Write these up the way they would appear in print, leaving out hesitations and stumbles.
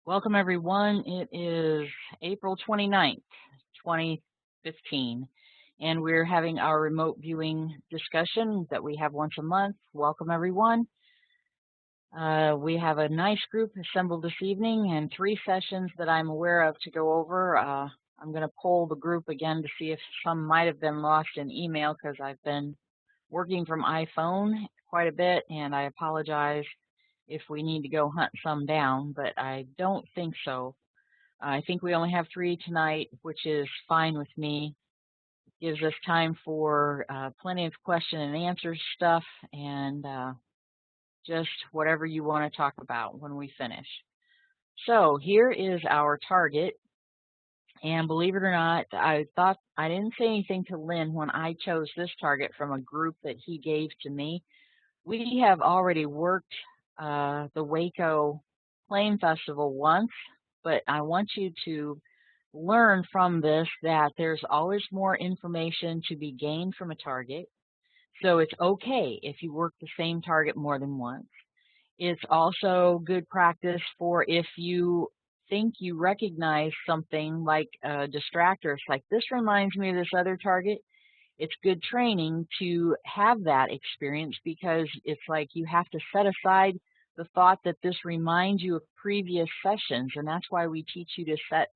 Welcome, everyone. It is April 29th, 2015, and we're having our remote viewing discussion that we have once a month. Welcome, everyone. We have a nice group assembled this evening and 3 sessions that I'm aware of to go over. I'm going to poll the group again to see if some might have been lost in email because I've been working from iPhone quite a bit, and I apologize if we need to go hunt some down, but I don't think so. I think we only have 3 tonight, which is fine with me. Gives us time for plenty of question and answer stuff and just whatever you want to talk about when we finish. So here is our target. And believe it or not, I didn't say anything to Lynn when I chose this target from a group that he gave to me. We have already worked the Waco Plain Festival once, but I want you to learn from this that there's always more information to be gained from a target. So it's okay if you work the same target more than once. It's also good practice for if you think you recognize something like a distractor. It's like, this reminds me of this other target. It's good training to have that experience because it's like you have to set aside the thought that this reminds you of previous sessions, and that's why we teach you to set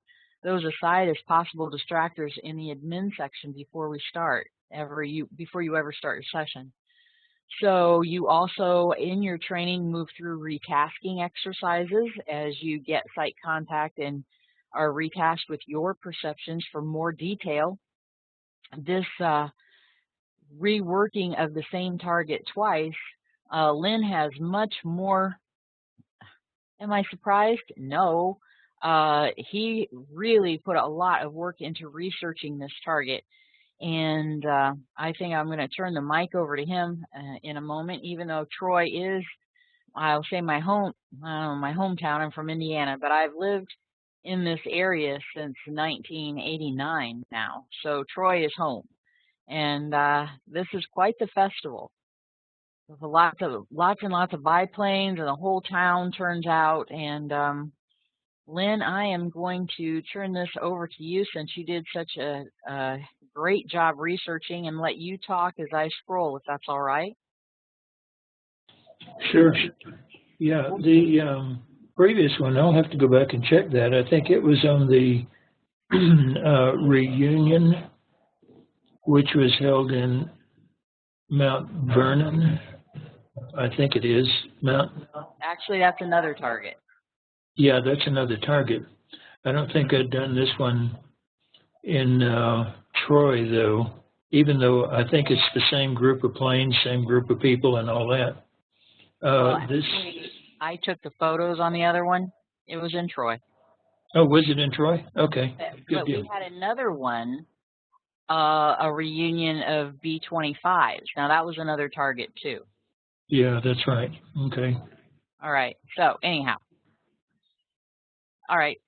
those aside as possible distractors in the admin section before we start, before you ever start your session. So you also, in your training, move through retasking exercises as you get sight contact and are retasked with your perceptions for more detail. This reworking of the same target twice, Lynn has much more. Am I surprised? No. He really put a lot of work into researching this target. And I think I'm going to turn the mic over to him in a moment, even though Troy is, I'll say my hometown. I'm from Indiana, but I've lived in this area since 1989 now. So Troy is home. And this is quite the festival. There's lots and lots of biplanes, and the whole town turns out. And Lynn, I am going to turn this over to you since you did such a great job researching, and let you talk as I scroll, if that's all right. Sure. Yeah, the previous one, I'll have to go back and check that. I think it was on the reunion, which was held in Mount Vernon. I think it is Mount. Actually, that's another target. Yeah, that's another target. I don't think I'd done this one in Troy, though, even though I think it's the same group of planes, same group of people, and all that. Actually, I took the photos on the other one. It was in Troy. Oh, was it in Troy? Okay. But we had another one, a reunion of B-25s. Now, that was another target, too. Yeah, that's right. Okay. All right. So, anyhow. All right.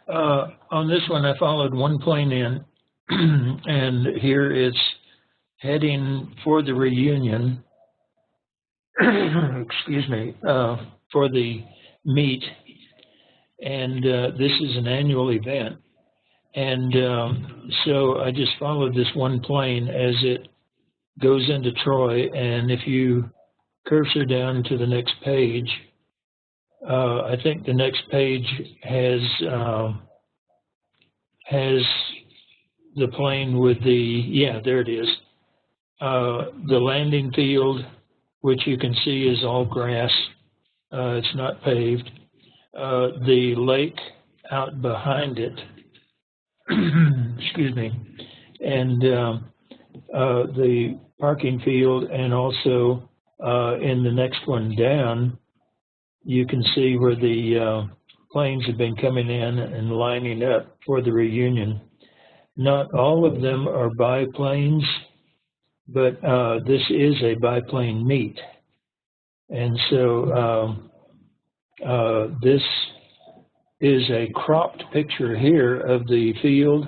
On this one, I followed one plane in, and here it's heading for the reunion, excuse me, for the meet, and this is an annual event. And so I just followed this one plane as it goes into Troy, and if you cursor down to the next page, I think the next page has the plane with the, yeah, there it is. The landing field, which you can see is all grass. It's not paved. The lake out behind it, excuse me, and the parking field, and also in the next one down, you can see where the planes have been coming in and lining up for the reunion. Not all of them are biplanes, but this is a biplane meet. And so this is a cropped picture here of the field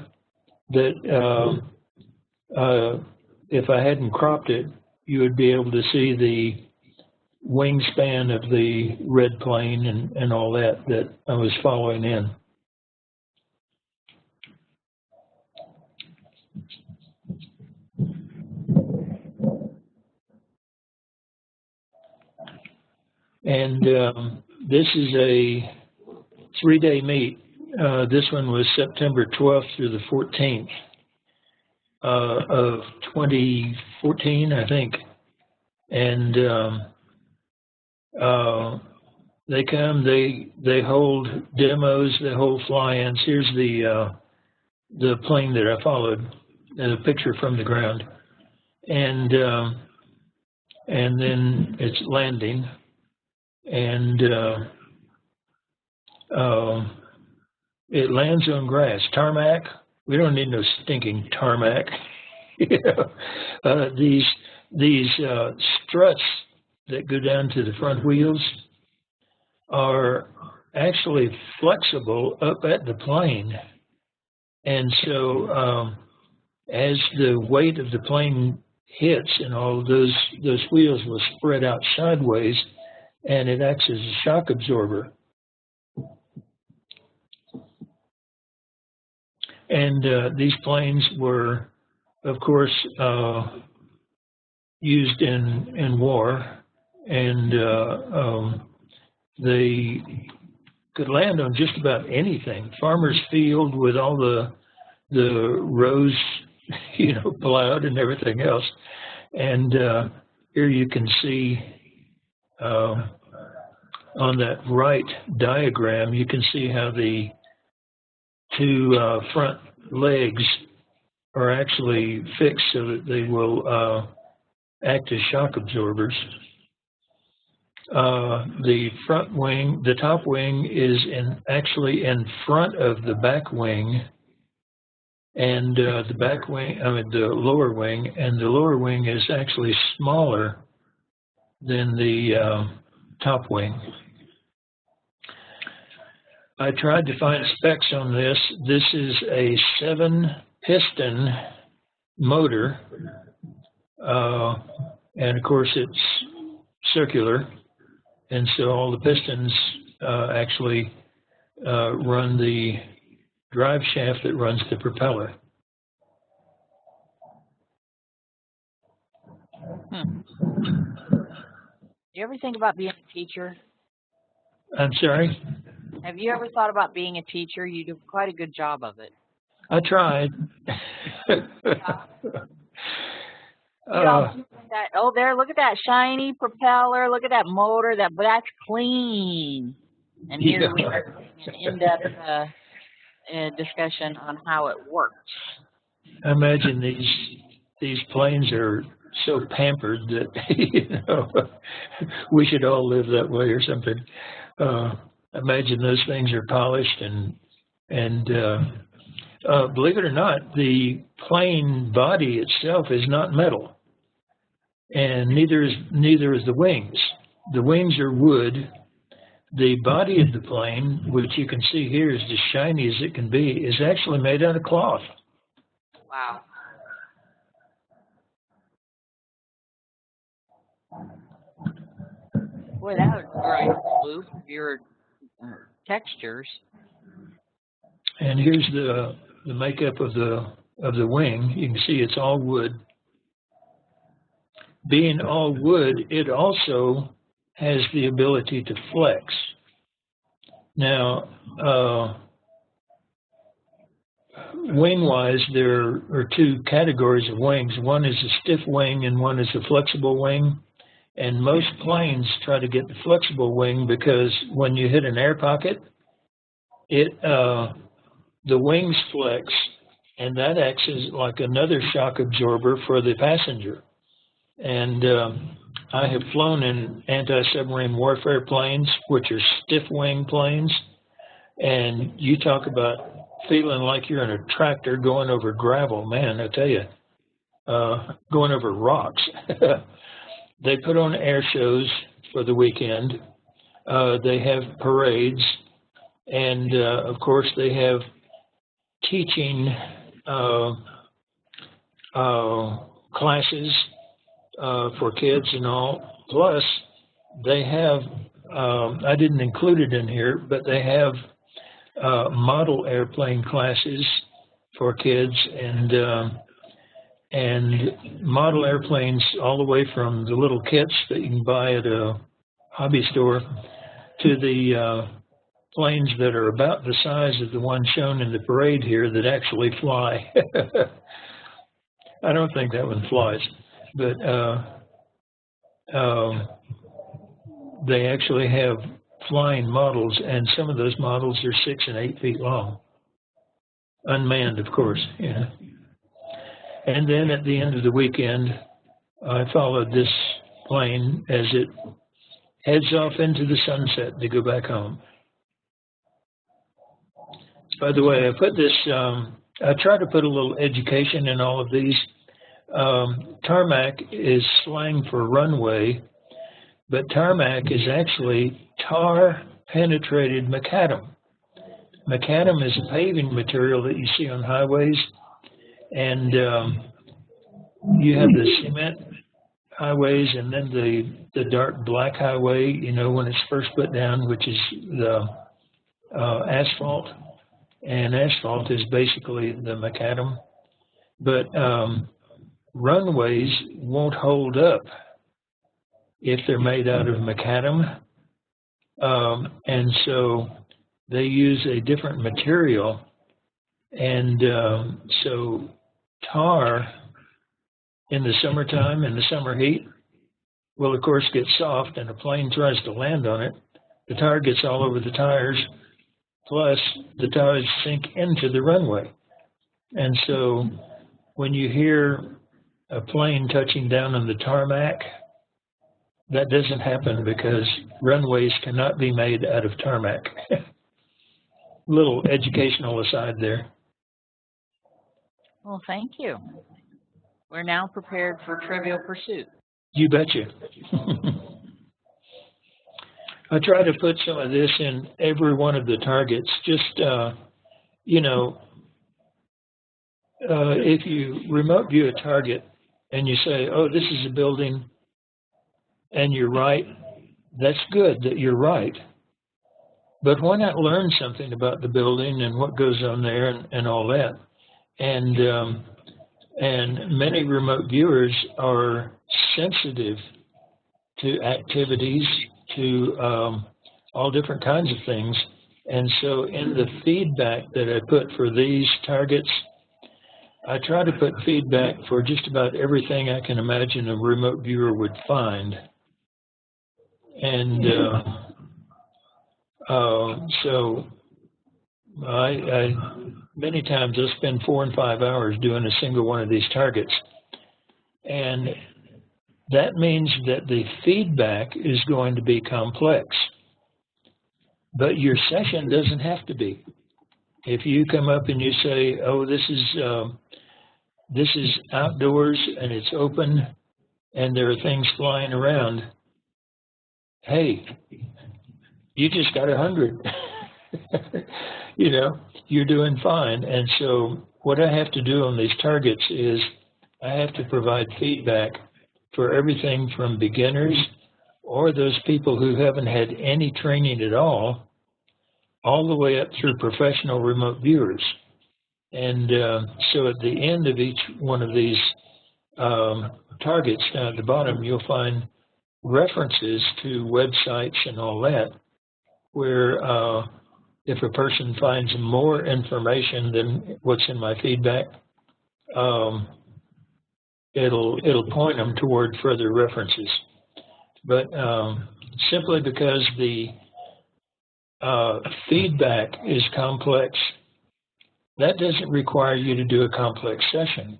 that if I hadn't cropped it, you would be able to see wingspan of the red plane and all that I was following in. And this is a 3-day meet. This one was September 12th through the 14th of 2014, I think. And they come, they hold demos, they hold fly-ins. Here's the plane that I followed, a picture from the ground, and then it's landing, and it lands on grass, tarmac. We don't need no stinking tarmac. You know, these struts that go down to the front wheels are actually flexible up at the plane. And so as the weight of the plane hits and all of those wheels will spread out sideways, and it acts as a shock absorber. And these planes were, of course, used in war, and they could land on just about anything. Farmer's field with all the rows, you know, plowed and everything else. And here you can see on that right diagram, you can see how the two front legs are actually fixed so that they will act as shock absorbers. The front wing, the top wing is actually in front of the back wing, and the back wing, I mean the lower wing, and the lower wing is actually smaller than the top wing. I tried to find specs on this. This is a 7-piston motor, and of course it's circular, and so all the pistons actually run the drive shaft that runs the propeller. You ever think about being a teacher? I'm sorry? Have you ever thought about being a teacher? You do quite a good job of it. I tried. There, look at that shiny propeller. Look at that motor. That's clean. And here we are an in-depth discussion on how it works. I imagine these planes are so pampered that, you know, we should all live that way or something. Imagine those things are polished and believe it or not, the plane body itself is not metal, and neither is the wings. The wings are wood. The body of the plane, which you can see here is as shiny as it can be, is actually made out of cloth. Wow. Boy, that would drive blue for your textures. And here's the makeup of the wing. You can see it's all wood. Being all wood, it also has the ability to flex. Now, wing-wise, there are two categories of wings. One is a stiff wing and one is a flexible wing. And most planes try to get the flexible wing because when you hit an air pocket, the wings flex, and that acts as like another shock absorber for the passenger. And I have flown in anti-submarine warfare planes, which are stiff wing planes, and you talk about feeling like you're in a tractor going over gravel. Man, I tell you, going over rocks. They put on air shows for the weekend. They have parades, and of course they have teaching classes for kids and all. Plus, they have, I didn't include it in here, but they have model airplane classes for kids, and model airplanes all the way from the little kits that you can buy at a hobby store to the planes that are about the size of the one shown in the parade here that actually fly. I don't think that one flies, but they actually have flying models, and some of those models are 6 and 8 feet long, unmanned, of course. Yeah. And then at the end of the weekend, I followed this plane as it heads off into the sunset to go back home. By the way, I put this, I try to put a little education in all of these. Tarmac is slang for runway, but tarmac is actually tar-penetrated macadam. Macadam is a paving material that you see on highways, and you have the cement highways and then the dark black highway, you know, when it's first put down, which is the asphalt. And asphalt is basically the macadam. But runways won't hold up if they're made out of macadam. And so they use a different material. And so tar in the summertime, in the summer heat, will of course get soft, and a plane tries to land on it. The tar gets all over the tires, plus the tires sink into the runway. And so when you hear a plane touching down on the tarmac, that doesn't happen because runways cannot be made out of tarmac. Little educational aside there. Well, thank you. We're now prepared for Trivial Pursuit. You betcha. I try to put some of this in every one of the targets. Just, you know, if you remote view a target and you say, oh, this is a building, and you're right, that's good that you're right. But why not learn something about the building and what goes on there and all that? And many remote viewers are sensitive to activities, to all different kinds of things. And so in the feedback that I put for these targets, I try to put feedback for just about everything I can imagine a remote viewer would find. And so I many times I'll spend 4 and 5 hours doing a single one of these targets. And that means that the feedback is going to be complex. But your session doesn't have to be. If you come up and you say, oh, this is outdoors and it's open and there are things flying around, hey, you just got 100. You know, you're doing fine. And so what I have to do on these targets is I have to provide feedback for everything from beginners or those people who haven't had any training at all the way up through professional remote viewers. And so at the end of each one of these targets down at the bottom, you'll find references to websites and all that, where if a person finds more information than what's in my feedback, it'll point them toward further references. But simply because the feedback is complex, that doesn't require you to do a complex session.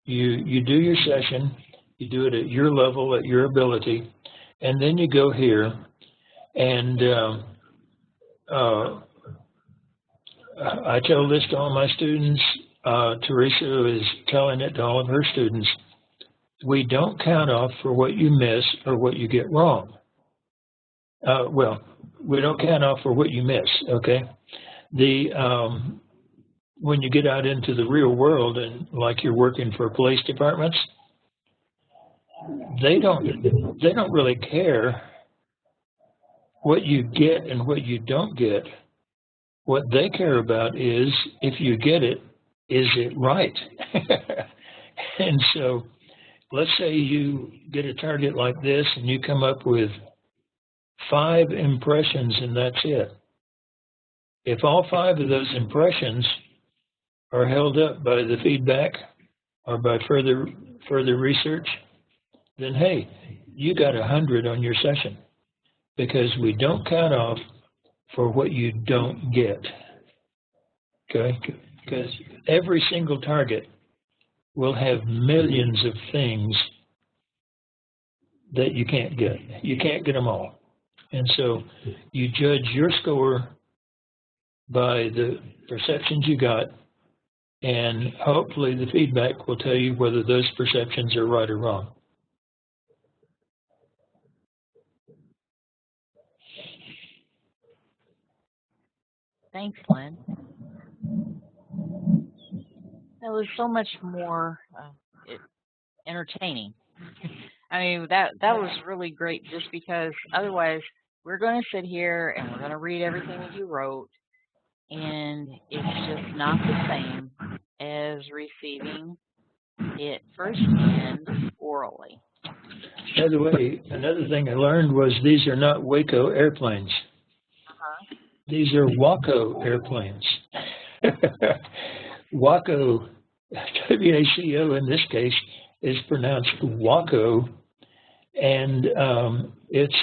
You do your session, you do it at your level, at your ability, and then you go here and I tell this to all my students. Teresa is telling it to all of her students. We don't count off for what you miss or what you get wrong. Well, we don't count off for what you miss, okay? When you get out into the real world and like you're working for police departments, they don't really care what you get and what you don't get, what they care about is, if you get it, is it right? And so let's say you get a target like this and you come up with 5 impressions and that's it. If all 5 of those impressions are held up by the feedback or by further research, then hey, you got 100 on your session, because we don't count off for what you don't get. Okay? Because every single target will have millions of things that you can't get. You can't get them all. And so you judge your score by the perceptions you got, and hopefully the feedback will tell you whether those perceptions are right or wrong. Thanks, Lynn. That was so much more entertaining. I mean, that was really great, just because otherwise we're going to sit here and we're going to read everything that you wrote, and it's just not the same as receiving it firsthand orally. By the way, another thing I learned was these are not Waco airplanes. These are Waco airplanes. Waco, W-A-C-O in this case, is pronounced Waco, and it's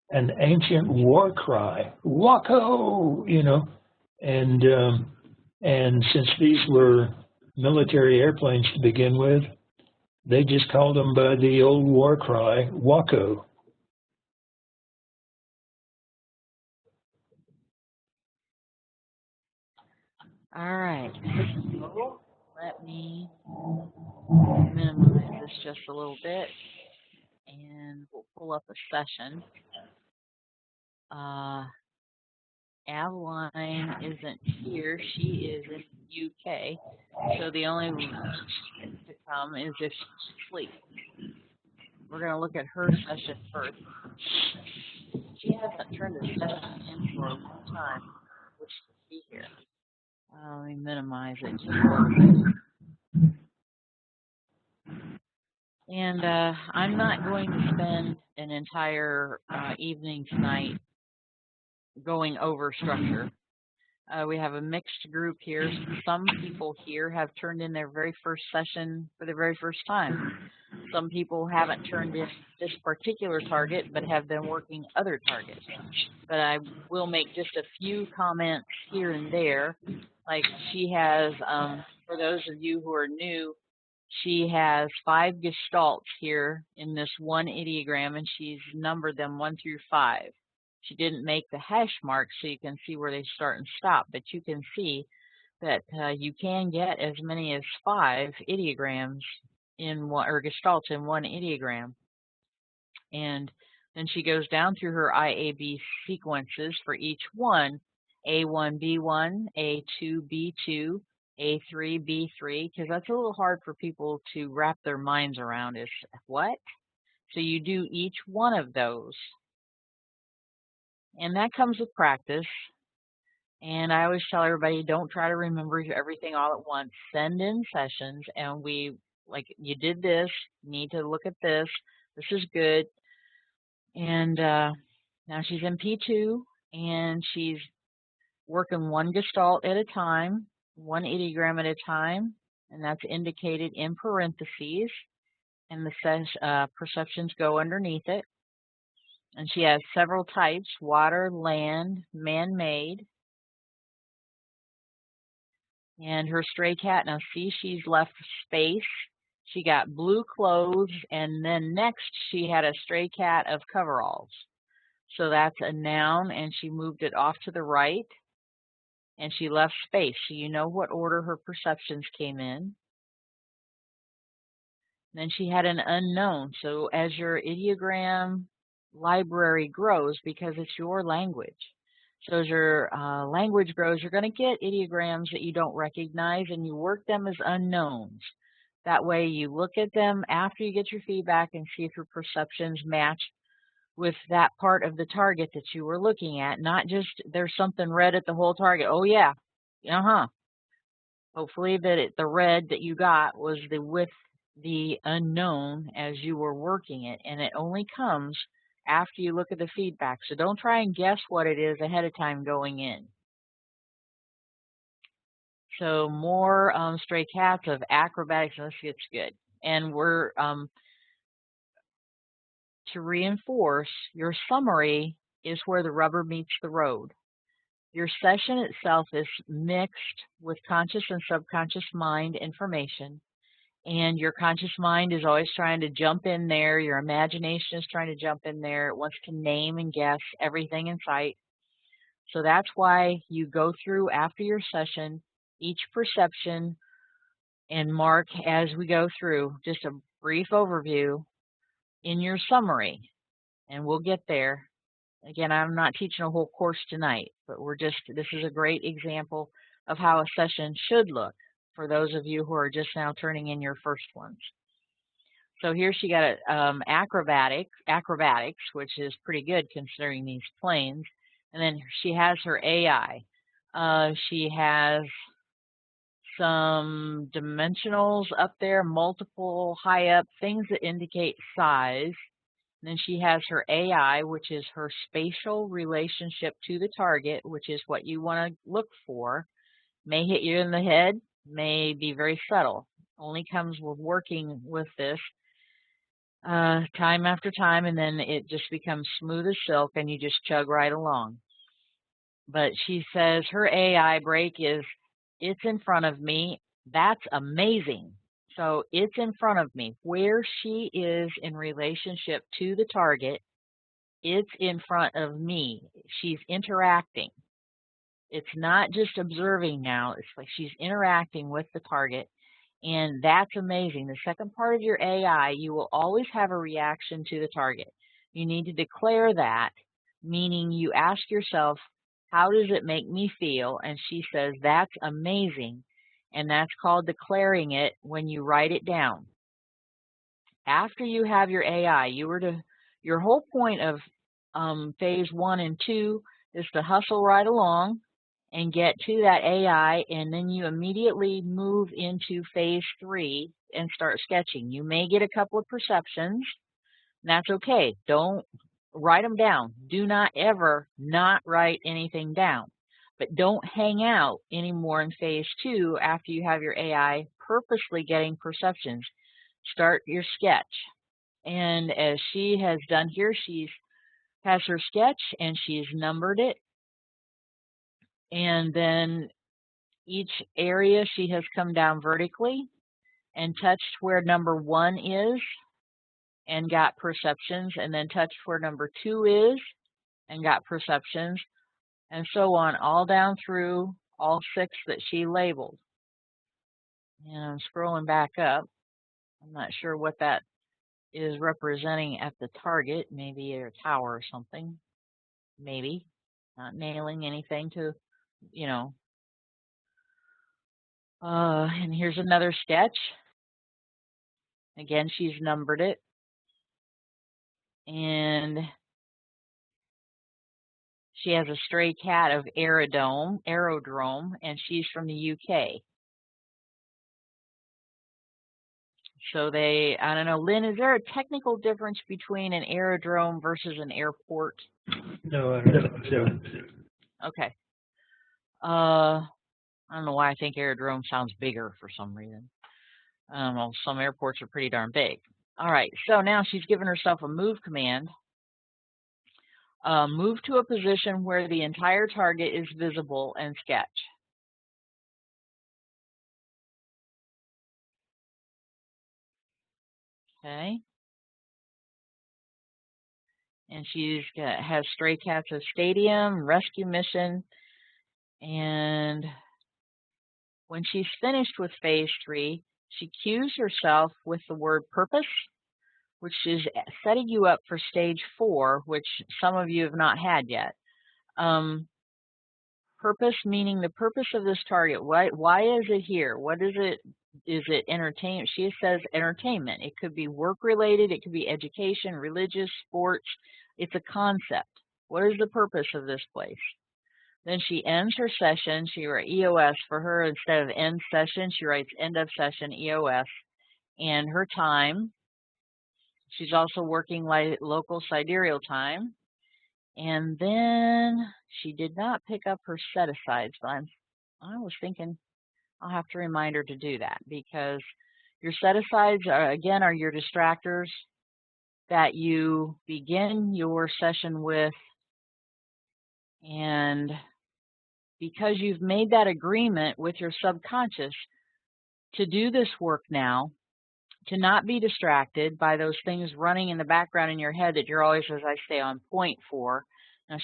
an ancient war cry, Waco, you know, and since these were military airplanes to begin with, they just called them by the old war cry, Waco. All right, so let me minimize this just a little bit, and we'll pull up a session. Adeline isn't here. She is in UK, so the only way to come is if she's asleep. We're going to look at her session first. She hasn't turned a session in for a long time, which should be here. Let me minimize it just a little bit. And I'm not going to spend an entire evening tonight going over structure. We have a mixed group here. Some people here have turned in their very first session for the very first time. Some people haven't turned in this particular target, but have been working other targets. But I will make just a few comments here and there. Like she has, for those of you who are new, she has 5 gestalts here in this one ideogram, and she's numbered them 1 through 5. She didn't make the hash marks so you can see where they start and stop, but you can see that you can get as many as 5 ideograms in one, or gestalts in one ideogram. And then she goes down through her IAB sequences for each one: A1, B1, A2, B2, A3, B3, because that's a little hard for people to wrap their minds around. Is what? So you do each one of those. And that comes with practice. And I always tell everybody, don't try to remember everything all at once. Send in sessions, and like, you did this, you need to look at this. This is good. And now she's in P2, and she's working 1 gestalt at a time, 1 ideogram at a time, and that's indicated in parentheses, and the perceptions go underneath it. And she has several types: water, land, man-made. And her stray cat, now see, she's left space. She got blue clothes, and then next she had a stray cat of coveralls. So that's a noun, and she moved it off to the right, and she left space. So you know what order her perceptions came in. Then she had an unknown. So as your ideogram library grows, because it's your language, so as your language grows, you're going to get ideograms that you don't recognize, and you work them as unknowns. That way you look at them after you get your feedback and see if your perceptions match with that part of the target that you were looking at, not just there's something red at the whole target. Oh yeah, Hopefully the red that you got was with the unknown as you were working it, and it only comes after you look at the feedback. So don't try and guess what it is ahead of time going in. So more stray cats of acrobatics. This gets good. And we're to reinforce, your summary is where the rubber meets the road. Your session itself is mixed with conscious and subconscious mind information. And your conscious mind is always trying to jump in there. Your imagination is trying to jump in there. It wants to name and guess everything in sight. So that's why you go through after your session each perception and mark as we go through just a brief overview in your summary. And we'll get there. Again, I'm not teaching a whole course tonight, but this is a great example of how a session should look for those of you who are just now turning in your first ones. So here she got acrobatics, which is pretty good considering these planes. And then she has her AI. She has some dimensionals up there, multiple high up, things that indicate size. And then she has her AI, which is her spatial relationship to the target, which is what you want to look for. May hit you in the head, may be very subtle. Only comes with working with this time after time, and then it just becomes smooth as silk, and you just chug right along. But she says her AI break is, it's in front of me. That's amazing. So it's in front of me. Where she is in relationship to the target, it's in front of me. She's interacting. It's not just observing now. It's like she's interacting with the target. And that's amazing. The second part of your AI, you will always have a reaction to the target. You need to declare that, meaning you ask yourself, how does it make me feel? And she says, that's amazing. And that's called declaring it when you write it down. After you have your AI, your whole point of phase 1 and 2 is to hustle right along and get to that AI, and then you immediately move into phase 3 and start sketching. You may get a couple of perceptions. That's okay. Don't write them down. Do not ever not write anything down. But don't hang out anymore in phase 2 after you have your AI purposely getting perceptions. Start your sketch. And as she has done here, she has her sketch and she's numbered it. And then each area she has come down vertically and touched where number 1 is and got perceptions, and then touched where number 2 is and got perceptions, and so on, all down through all 6 that she labeled. And I'm scrolling back up. I'm not sure what that is representing at the target, maybe a tower or something, maybe. Not nailing anything to, and here's another sketch. Again, she's numbered it. And she has a stray cat of aerodrome, and she's from the UK. So I don't know, Lynn, is there a technical difference between an aerodrome versus an airport? No, I don't think so. Okay. I don't know why I think aerodrome sounds bigger for some reason. Well, some airports are pretty darn big. All right, so now she's given herself a move command. Move to a position where the entire target is visible and sketch. Okay. And has stray cats of stadium, rescue mission, and when she's finished with phase 3, she cues herself with the word purpose, which is setting you up for stage 4, which some of you have not had yet. purpose, meaning the purpose of this target. Why is it here? What is it? Is it entertainment? She says entertainment. It could be work related. It could be education, religious, sports. It's a concept. What is the purpose of this place? Then she ends her session. She writes EOS for her. Instead of end session, she writes end of session EOS. And her time, she's also working like local sidereal time. And then she did not pick up her set-asides, but I was thinking I'll have to remind her to do that, because your set-asides are your distractors that you begin your session with, and because you've made that agreement with your subconscious to do this work now, to not be distracted by those things running in the background in your head that you're always, as I say, on point for. Now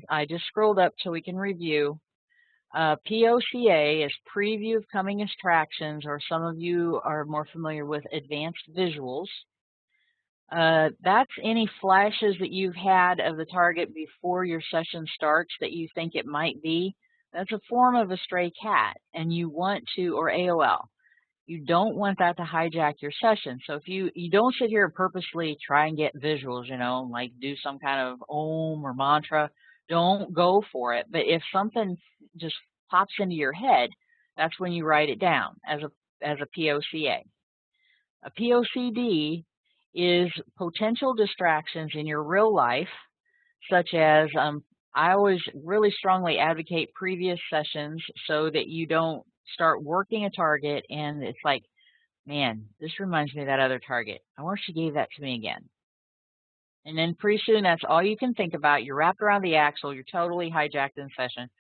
I just scrolled up so we can review. POCA is preview of coming attractions, or some of you are more familiar with advanced visuals. That's any flashes that you've had of the target before your session starts that you think it might be. That's a form of a stray cat, and you want to, or AOL. You don't want that to hijack your session. So if you don't sit here and purposely try and get visuals, like do some kind of om or mantra, don't go for it. But if something just pops into your head, that's when you write it down as a POCA. A POCD is potential distractions in your real life, such as I always really strongly advocate previous sessions so that you don't start working a target and it's like, man, this reminds me of that other target. I wonder if she gave that to me again. And then pretty soon that's all you can think about. You're wrapped around the axle. You're totally hijacked in session.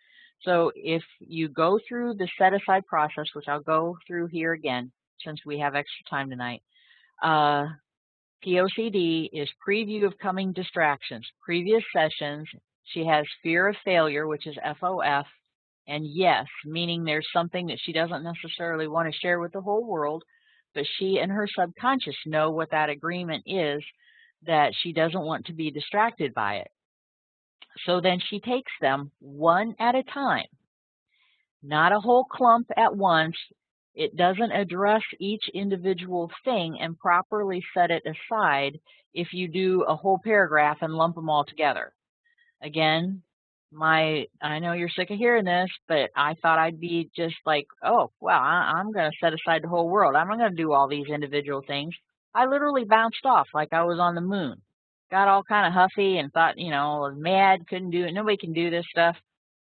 So if you go through the set-aside process, which I'll go through here again since we have extra time tonight, POCD is preview of coming distractions. Previous sessions, she has fear of failure, which is FOF, and yes, meaning there's something that she doesn't necessarily want to share with the whole world, but she and her subconscious know what that agreement is, that she doesn't want to be distracted by it. So then she takes them one at a time, not a whole clump at once. It doesn't address each individual thing and properly set it aside if you do a whole paragraph and lump them all together. Again, I know you're sick of hearing this, but I thought I'd be just like, oh, well, I'm going to set aside the whole world. I'm not going to do all these individual things. I literally bounced off like I was on the moon. Got all kind of huffy and thought, I was mad, couldn't do it. Nobody can do this stuff.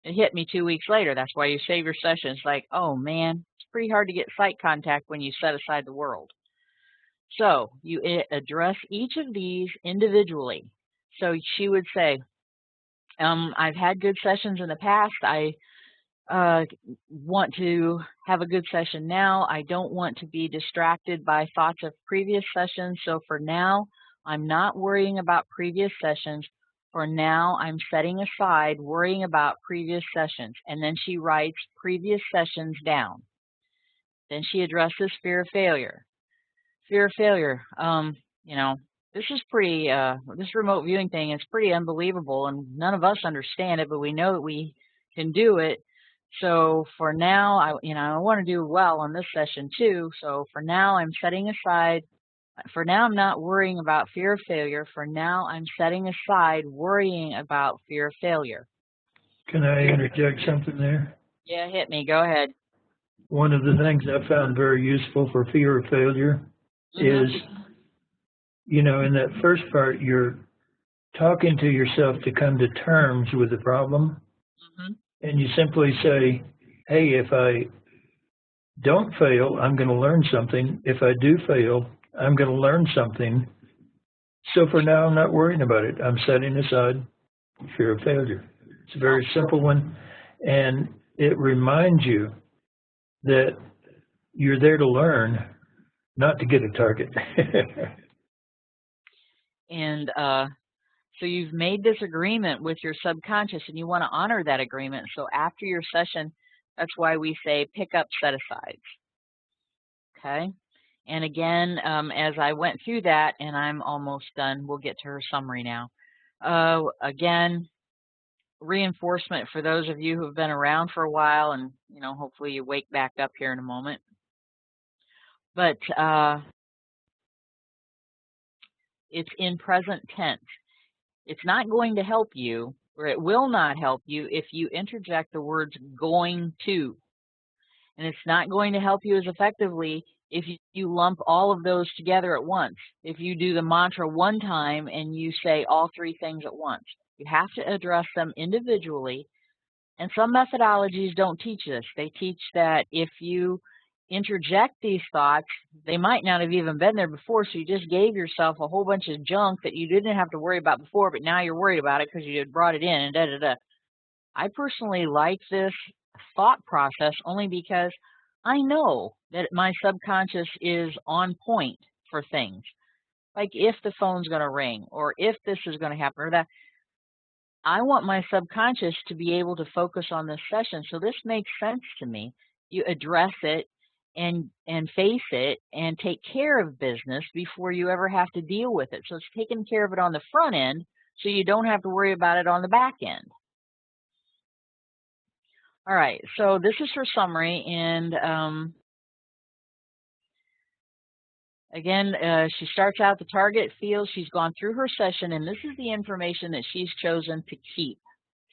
It hit me 2 weeks later. That's why you save your sessions. Like, oh, man, it's pretty hard to get sight contact when you set aside the world. So you address each of these individually. So she would say, I've had good sessions in the past. I want to have a good session now. I don't want to be distracted by thoughts of previous sessions. So for now, I'm not worrying about previous sessions. For now, I'm setting aside worrying about previous sessions. And then she writes previous sessions down. Then she addresses fear of failure. Fear of failure, this is pretty, this remote viewing thing is pretty unbelievable, and none of us understand it, but we know that we can do it. So for now, I want to do well on this session too. So for now, I'm setting aside, for now, I'm not worrying about fear of failure. For now, I'm setting aside worrying about fear of failure. Can I interject something there? Yeah, hit me. Go ahead. One of the things I found very useful for fear of failure is, in that first part, you're talking to yourself to come to terms with the problem. And you simply say, hey, if I don't fail, I'm going to learn something. If I do fail, I'm going to learn something. So for now, I'm not worrying about it. I'm setting aside fear of failure. It's a very simple one. And it reminds you that you're there to learn, not to get a target. And so you've made this agreement with your subconscious and you want to honor that agreement. So after your session, that's why we say pick up set-asides. Okay? And again, as I went through that, and I'm almost done, we'll get to her summary now. Again, reinforcement for those of you who have been around for a while, and hopefully you wake back up here in a moment. But it's in present tense. It's not going to help you, or it will not help you if you interject the words going to. And it's not going to help you as effectively if you lump all of those together at once. If you do the mantra one time and you say all three things at once. You have to address them individually. And some methodologies don't teach this. They teach that if you interject these thoughts, they might not have even been there before, so you just gave yourself a whole bunch of junk that you didn't have to worry about before, but now you're worried about it because you had brought it in and da-da-da. I personally like this thought process only because I know that my subconscious is on point for things. Like if the phone's going to ring, or if this is going to happen, or that. I want my subconscious to be able to focus on this session. So this makes sense to me. You address it and face it and take care of business before you ever have to deal with it. So it's taking care of it on the front end so you don't have to worry about it on the back end. All right, so this is her summary, and again, she starts out the target feels she's gone through her session, and this is the information that she's chosen to keep.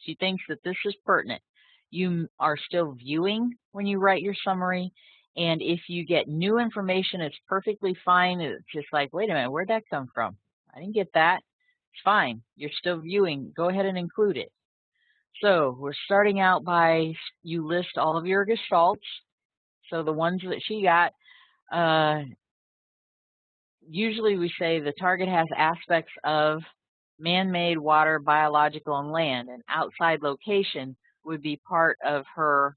She thinks that this is pertinent. You are still viewing when you write your summary, and if you get new information, it's perfectly fine. It's just like, wait a minute, where'd that come from? I didn't get that. It's fine. You're still viewing. Go ahead and include it. So we're starting out by, you list all of your gestalts. So the ones that she got, usually we say the target has aspects of man-made, water, biological, and land. And outside location would be part of her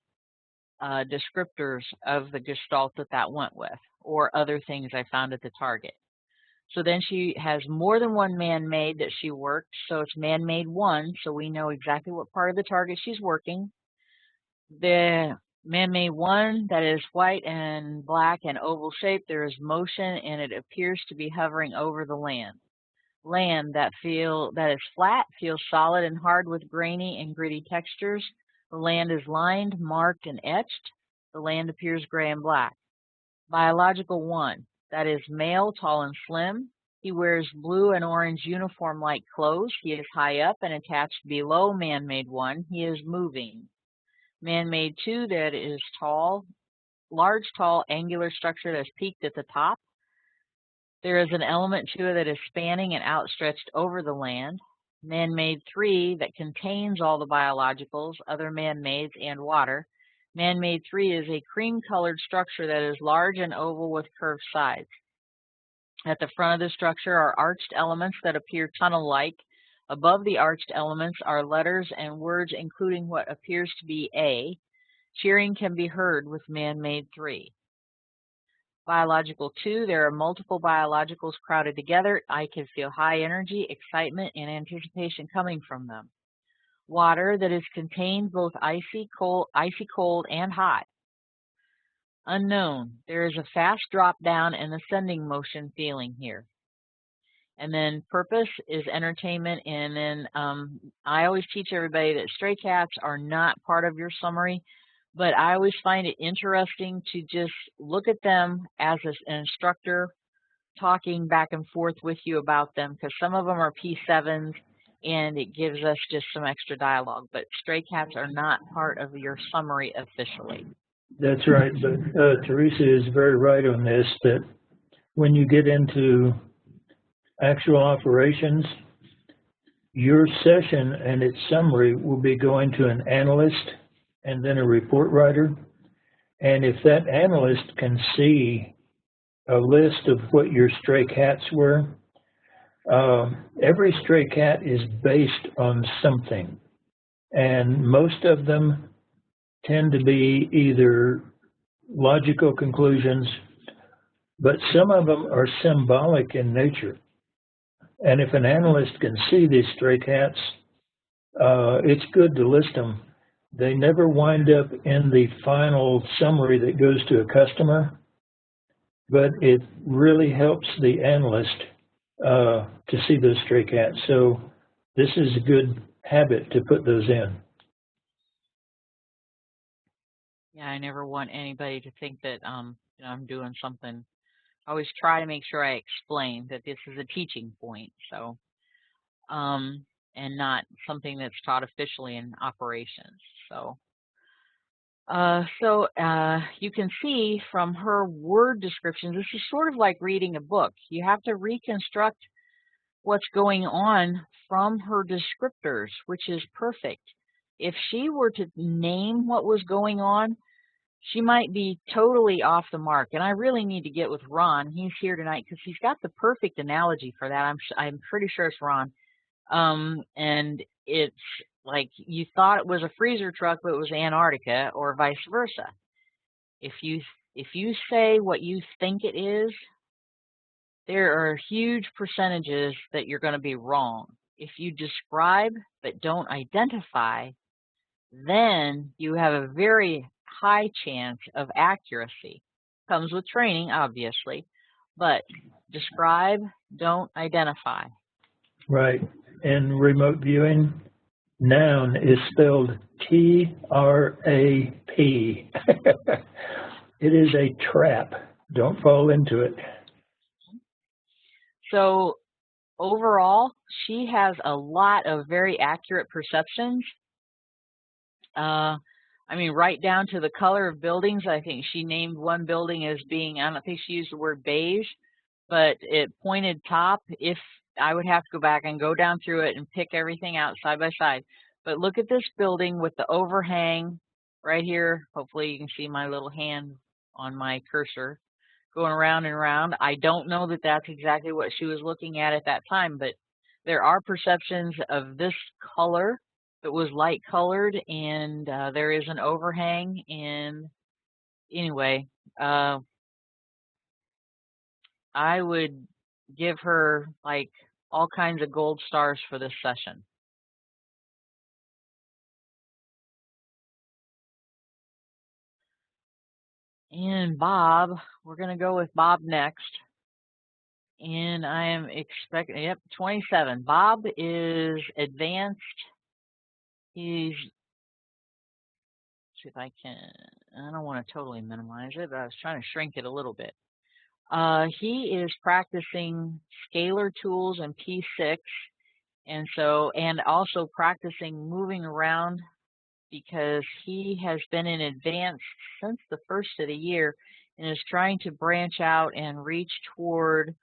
descriptors of the gestalt that went with, or other things I found at the target. So then she has more than one man-made that she worked, so it's man-made 1, so we know exactly what part of the target she's working. The man-made 1 that is white and black and oval shaped, there is motion and it appears to be hovering over the land. Land that is flat, feels solid and hard with grainy and gritty textures. The land is lined, marked, and etched. The land appears gray and black. Biological 1. That is male, tall and slim. He wears blue and orange uniform-like clothes. He is high up and attached below man-made 1. He is moving. Man-made 2, that is tall, large, tall, angular structure that is peaked at the top. There is an element to it that is spanning and outstretched over the land. Man-made 3, that contains all the biologicals, other man-mades, and water. Man-made 3 is a cream-colored structure that is large and oval with curved sides. At the front of the structure are arched elements that appear tunnel-like. Above the arched elements are letters and words, including what appears to be A. Cheering can be heard with man-made 3. Biological 2, there are multiple biologicals crowded together. I can feel high energy, excitement, and anticipation coming from them. Water that is contained both icy cold, and hot. Unknown, there is a fast drop down and ascending motion feeling here. And then purpose is entertainment. And then I always teach everybody that stray cats are not part of your summary, but I always find it interesting to just look at them as an instructor talking back and forth with you about them, because some of them are P7s and it gives us just some extra dialogue. But stray cats are not part of your summary officially. That's right, but Teresa is very right on this, that when you get into actual operations, your session and its summary will be going to an analyst and then a report writer. And if that analyst can see a list of what your stray cats were, every stray cat is based on something. And most of them tend to be either logical conclusions, but some of them are symbolic in nature. And if an analyst can see these stray cats, it's good to list them. They never wind up in the final summary that goes to a customer, but it really helps the analyst to see those stray cats. So this is a good habit to put those in. Yeah, I never want anybody to think that I'm doing something. I always try to make sure I explain that this is a teaching point, so and not something that's taught officially in operations. So you can see from her word descriptions, this is sort of like reading a book. You have to reconstruct what's going on from her descriptors, which is perfect. If she were to name what was going on, she might be totally off the mark. And I really need to get with Ron. He's here tonight because he's got the perfect analogy for that. I'm pretty sure it's Ron. And it's like you thought it was a freezer truck, but it was Antarctica, or vice versa. If you say what you think it is, there are huge percentages that you're going to be wrong. If you describe but don't identify, then you have a very high chance of accuracy. Comes with training, obviously, but describe, don't identify. Right. And remote viewing, noun is spelled T-R-A-P. It is a trap. Don't fall into it. So overall, she has a lot of very accurate perceptions. I mean, right down to the color of buildings. I think she named one building as being, I don't think she used the word beige, but it pointed top. If I would have to go back and go down through it and pick everything out side by side. But look at this building with the overhang right here. Hopefully you can see my little hand on my cursor going around and around. I don't know that that's exactly what she was looking at that time, but there are perceptions of this color that was light colored, and there is an overhang. And anyway, I would give her like all kinds of gold stars for this session. And Bob, we're going to go with Bob next. And I am expecting, yep, 27. Bob is advanced. He's, see if I can, I don't want to totally minimize it, but I was trying to shrink it a little bit. He is practicing scalar tools and P6, and also practicing moving around because he has been in advance since the first of the year and is trying to branch out and reach toward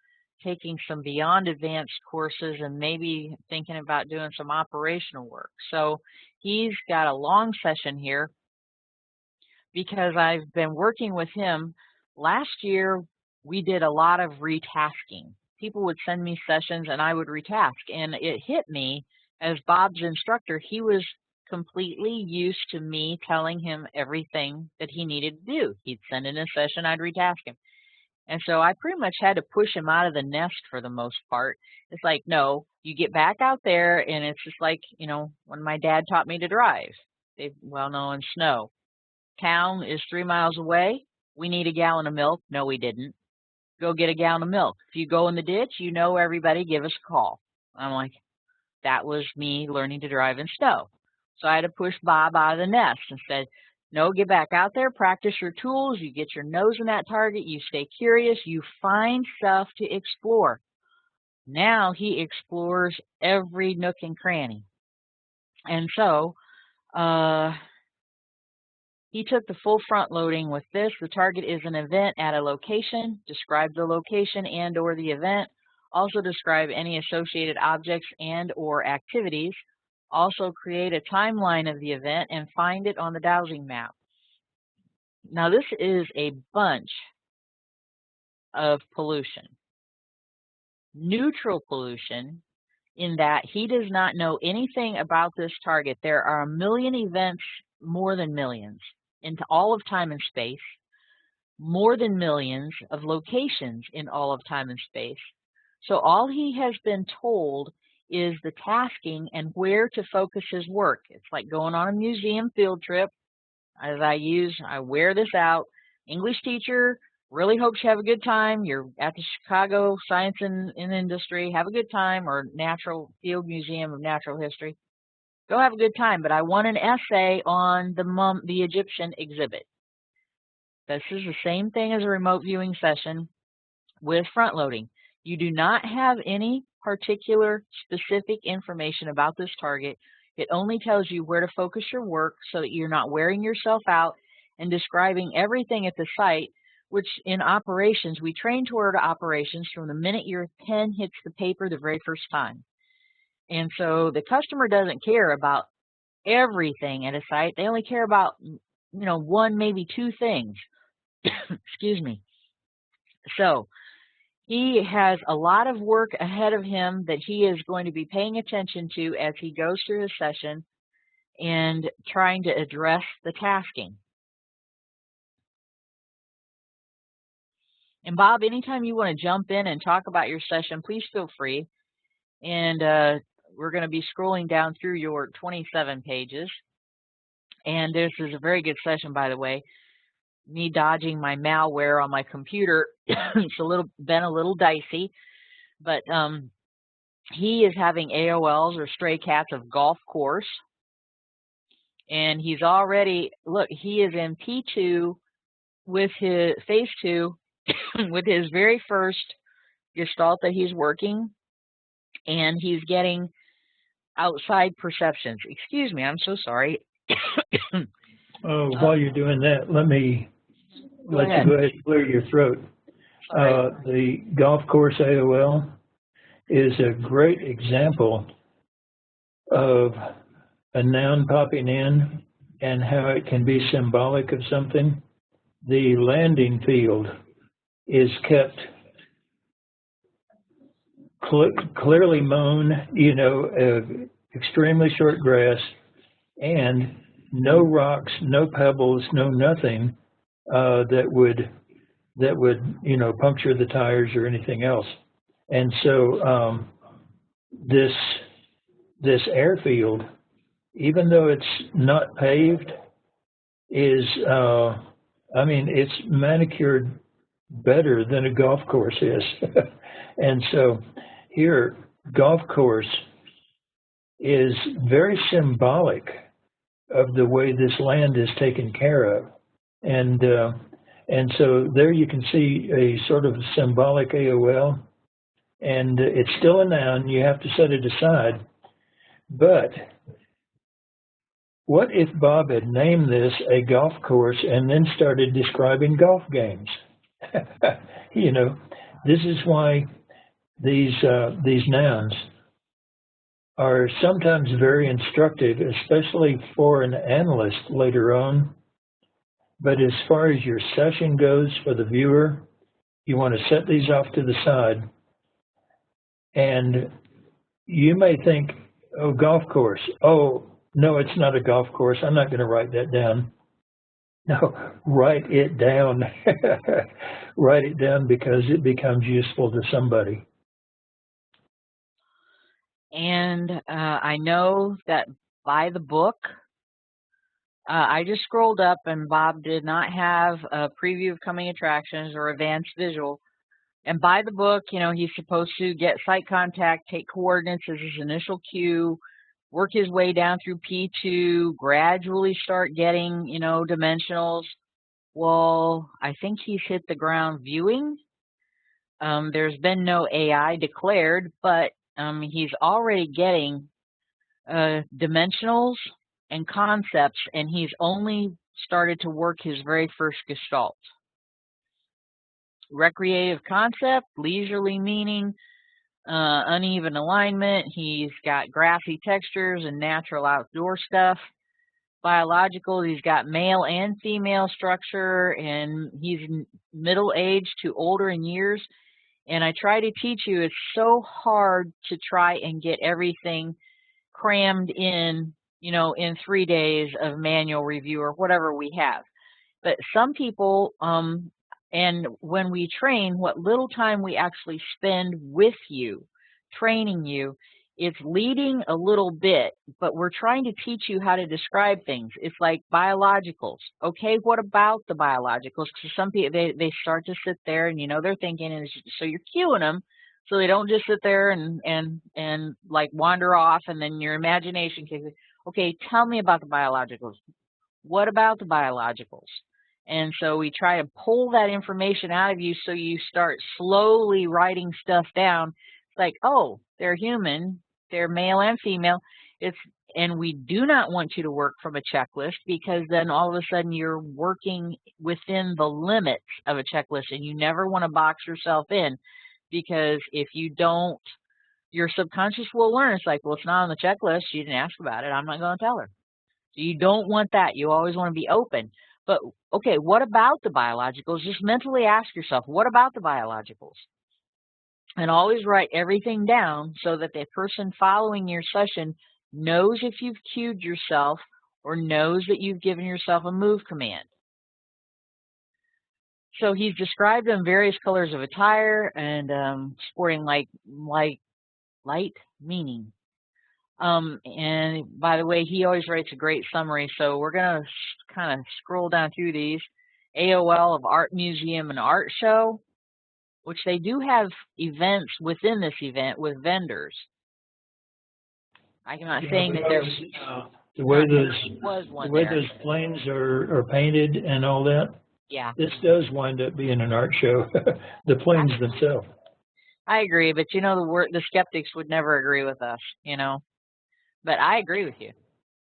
taking some beyond advanced courses and maybe thinking about doing some operational work. So he's got a long session here because I've been working with him. Last year, we did a lot of retasking. People would send me sessions and I would retask. And it hit me as Bob's instructor, he was completely used to me telling him everything that he needed to do. He'd send in a session, I'd retask him. And so I pretty much had to push him out of the nest for the most part. It's like, no, you get back out there, and it's just like, when my dad taught me to drive. They well know in snow. Town is 3 miles away. We need a gallon of milk. No, we didn't. Go get a gallon of milk. If you go in the ditch, everybody, give us a call. I'm like, that was me learning to drive in snow. So I had to push Bob out of the nest and said, no, get back out there, practice your tools, you get your nose in that target, you stay curious, you find stuff to explore. Now he explores every nook and cranny. And so he took the full front loading with this. The target is an event at a location. Describe the location and or the event. Also describe any associated objects and or activities. Also create a timeline of the event and find it on the dowsing map. Now this is a bunch of pollution. Neutral pollution in that he does not know anything about this target. There are a million events, more than millions, into all of time and space, more than millions of locations in all of time and space. So all he has been told is the tasking and where to focus his work. It's like going on a museum field trip. As I wear this out. English teacher, really hopes you have a good time. You're at the Chicago Science and Industry, have a good time, or Natural Field Museum of Natural History. Go have a good time, but I want an essay on the Egyptian exhibit. This is the same thing as a remote viewing session with front loading. You do not have any particular specific information about this target. It only tells you where to focus your work so that you're not wearing yourself out and describing everything at the site, which in operations, we train toward operations from the minute your pen hits the paper the very first time. And so the customer doesn't care about everything at a site. They only care about, one, maybe two things. Excuse me. So he has a lot of work ahead of him that he is going to be paying attention to as he goes through his session and trying to address the tasking. And Bob, anytime you want to jump in and talk about your session, please feel free. And we're going to be scrolling down through your 27 pages. And this is a very good session, by the way. Me dodging my malware on my computer, it's been a little dicey, but he is having AOLs or stray cats of golf course, and he's already, look, he is in P2 with his phase 2 with his very first gestalt that he's working, and he's getting outside perceptions. Excuse me, I'm so sorry. While you're doing that, let me let you go ahead and clear your throat. The golf course AOL is a great example of a noun popping in and how it can be symbolic of something. The landing field is kept clearly mown, extremely short grass, and no rocks, no pebbles, no nothing that would puncture the tires or anything else. And so this airfield, even though it's not paved, is it's manicured better than a golf course is. And so here, golf course is very symbolic of the way this land is taken care of. And so there you can see a sort of symbolic AOL, and it's still a noun. You have to set it aside. But what if Bob had named this a golf course and then started describing golf games? This is why these nouns are sometimes very instructive, especially for an analyst later on. But as far as your session goes for the viewer, you want to set these off to the side. And you may think, oh, golf course. Oh, no, it's not a golf course. I'm not going to write that down. No, write it down. Write it down because it becomes useful to somebody. And I know that by the book, I just scrolled up and Bob did not have a preview of coming attractions or advanced visual. And by the book, he's supposed to get site contact, take coordinates as his initial cue, work his way down through P2, gradually start getting, dimensionals. Well, I think he's hit the ground viewing. There's been no AI declared, but he's already getting dimensionals and concepts, and he's only started to work his very first gestalt. Recreative concept, leisurely meaning, uneven alignment. He's got grassy textures and natural outdoor stuff. Biological, he's got male and female structure, and he's middle-aged to older in years. And I try to teach you, it's so hard to try and get everything crammed in, in 3 days of manual review or whatever we have. But some people, and when we train, what little time we actually spend with you, training you, it's leading a little bit, but we're trying to teach you how to describe things. It's like biologicals. Okay, what about the biologicals? Because some people, they start to sit there and, they're thinking, and so you're cueing them so they don't just sit there and like wander off, and then your imagination kicks in. Okay, tell me about the biologicals. What about the biologicals? And so we try to pull that information out of you so you start slowly writing stuff down. It's like, oh, they're human, they're male and female. And we do not want you to work from a checklist, because then all of a sudden you're working within the limits of a checklist, and you never want to box yourself in, because if you don't, your subconscious will learn. It's like, well, it's not on the checklist. She didn't ask about it. I'm not going to tell her. So you don't want that. You always want to be open. But okay, what about the biologicals? Just mentally ask yourself, what about the biologicals? And always write everything down so that the person following your session knows if you've cued yourself or knows that you've given yourself a move command. So he's described in various colors of attire and sporting light meaning. And by the way, he always writes a great summary, so we're going to kind of scroll down through these. AOL of Art Museum and Art Show, which they do have events within this event with vendors. I'm not saying that there's the way those planes are painted and all that. Yeah, this does wind up being an art show. The planes themselves. I agree, but you know, the skeptics would never agree with us, you know. But I agree with you.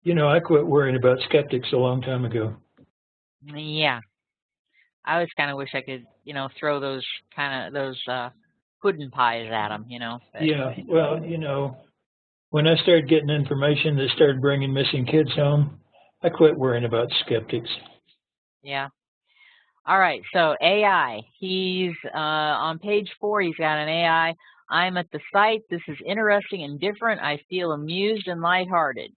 You know, I quit worrying about skeptics a long time ago. Yeah, I always kind of wish I could, you know, throw those pudding pies at them, you know. But, yeah, well, you know, when I started getting information that started bringing missing kids home, I quit worrying about skeptics. Yeah. All right, so AI. He's on page 4. He's got an AI. I'm at the site. This is interesting and different. I feel amused and lighthearted.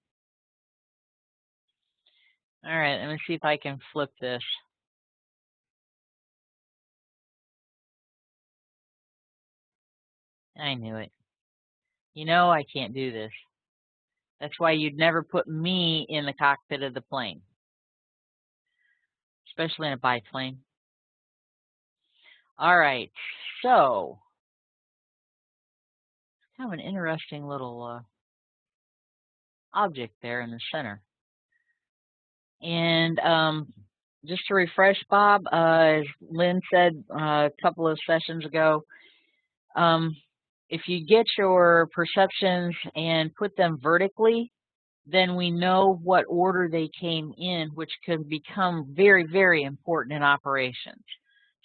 All right, let me see if I can flip this. I knew it. You know I can't do this. That's why you'd never put me in the cockpit of the plane, especially in a biplane. All right, so kind of an interesting little object there in the center. And just to refresh, Bob, as Lynn said a couple of sessions ago, if you get your perceptions and put them vertically, then we know what order they came in, which can become very, very important in operations.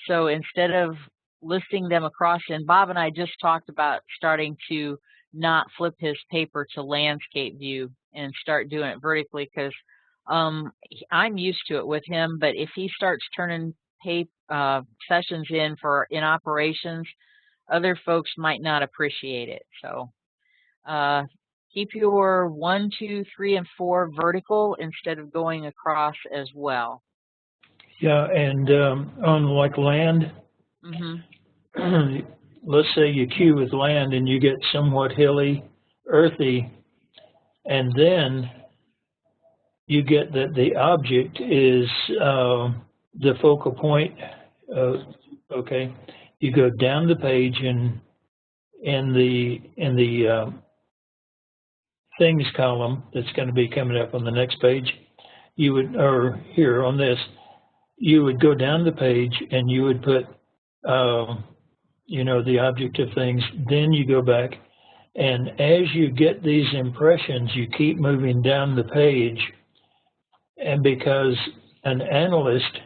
So instead of listing them across, and Bob and I just talked about starting to not flip his paper to landscape view and start doing it vertically, because I'm used to it with him, but if he starts turning sessions in operations, other folks might not appreciate it. So keep your 1, 2, 3, and 4 vertical instead of going across as well. Yeah, and on like land, let's say you cue with land and you get somewhat hilly, earthy, and then you get that the object is the focal point. Okay, you go down the page and in the things column that's going to be coming up on the next page, you would, or here on this, you would go down the page and you would put, you know, the object of things. Then you go back, and as you get these impressions, you keep moving down the page. And because an analyst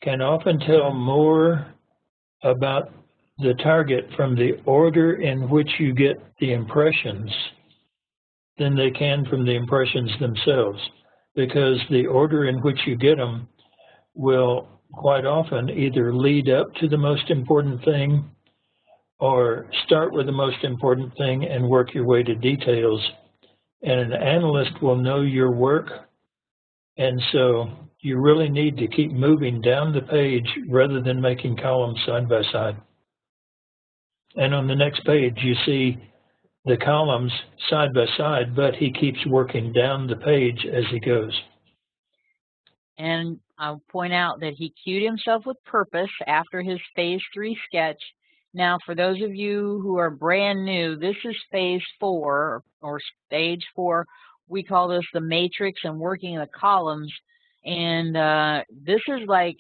can often tell more about the target from the order in which you get the impressions than they can from the impressions themselves, because the order in which you get them will quite often either lead up to the most important thing or start with the most important thing and work your way to details. And an analyst will know your work, and so you really need to keep moving down the page rather than making columns side by side. And on the next page, you see the columns side by side, but he keeps working down the page as he goes. And I'll point out that he cued himself with purpose after his phase 3 sketch. Now, for those of you who are brand new, this is phase 4 or stage 4, we call this the matrix and working in the columns. And this is like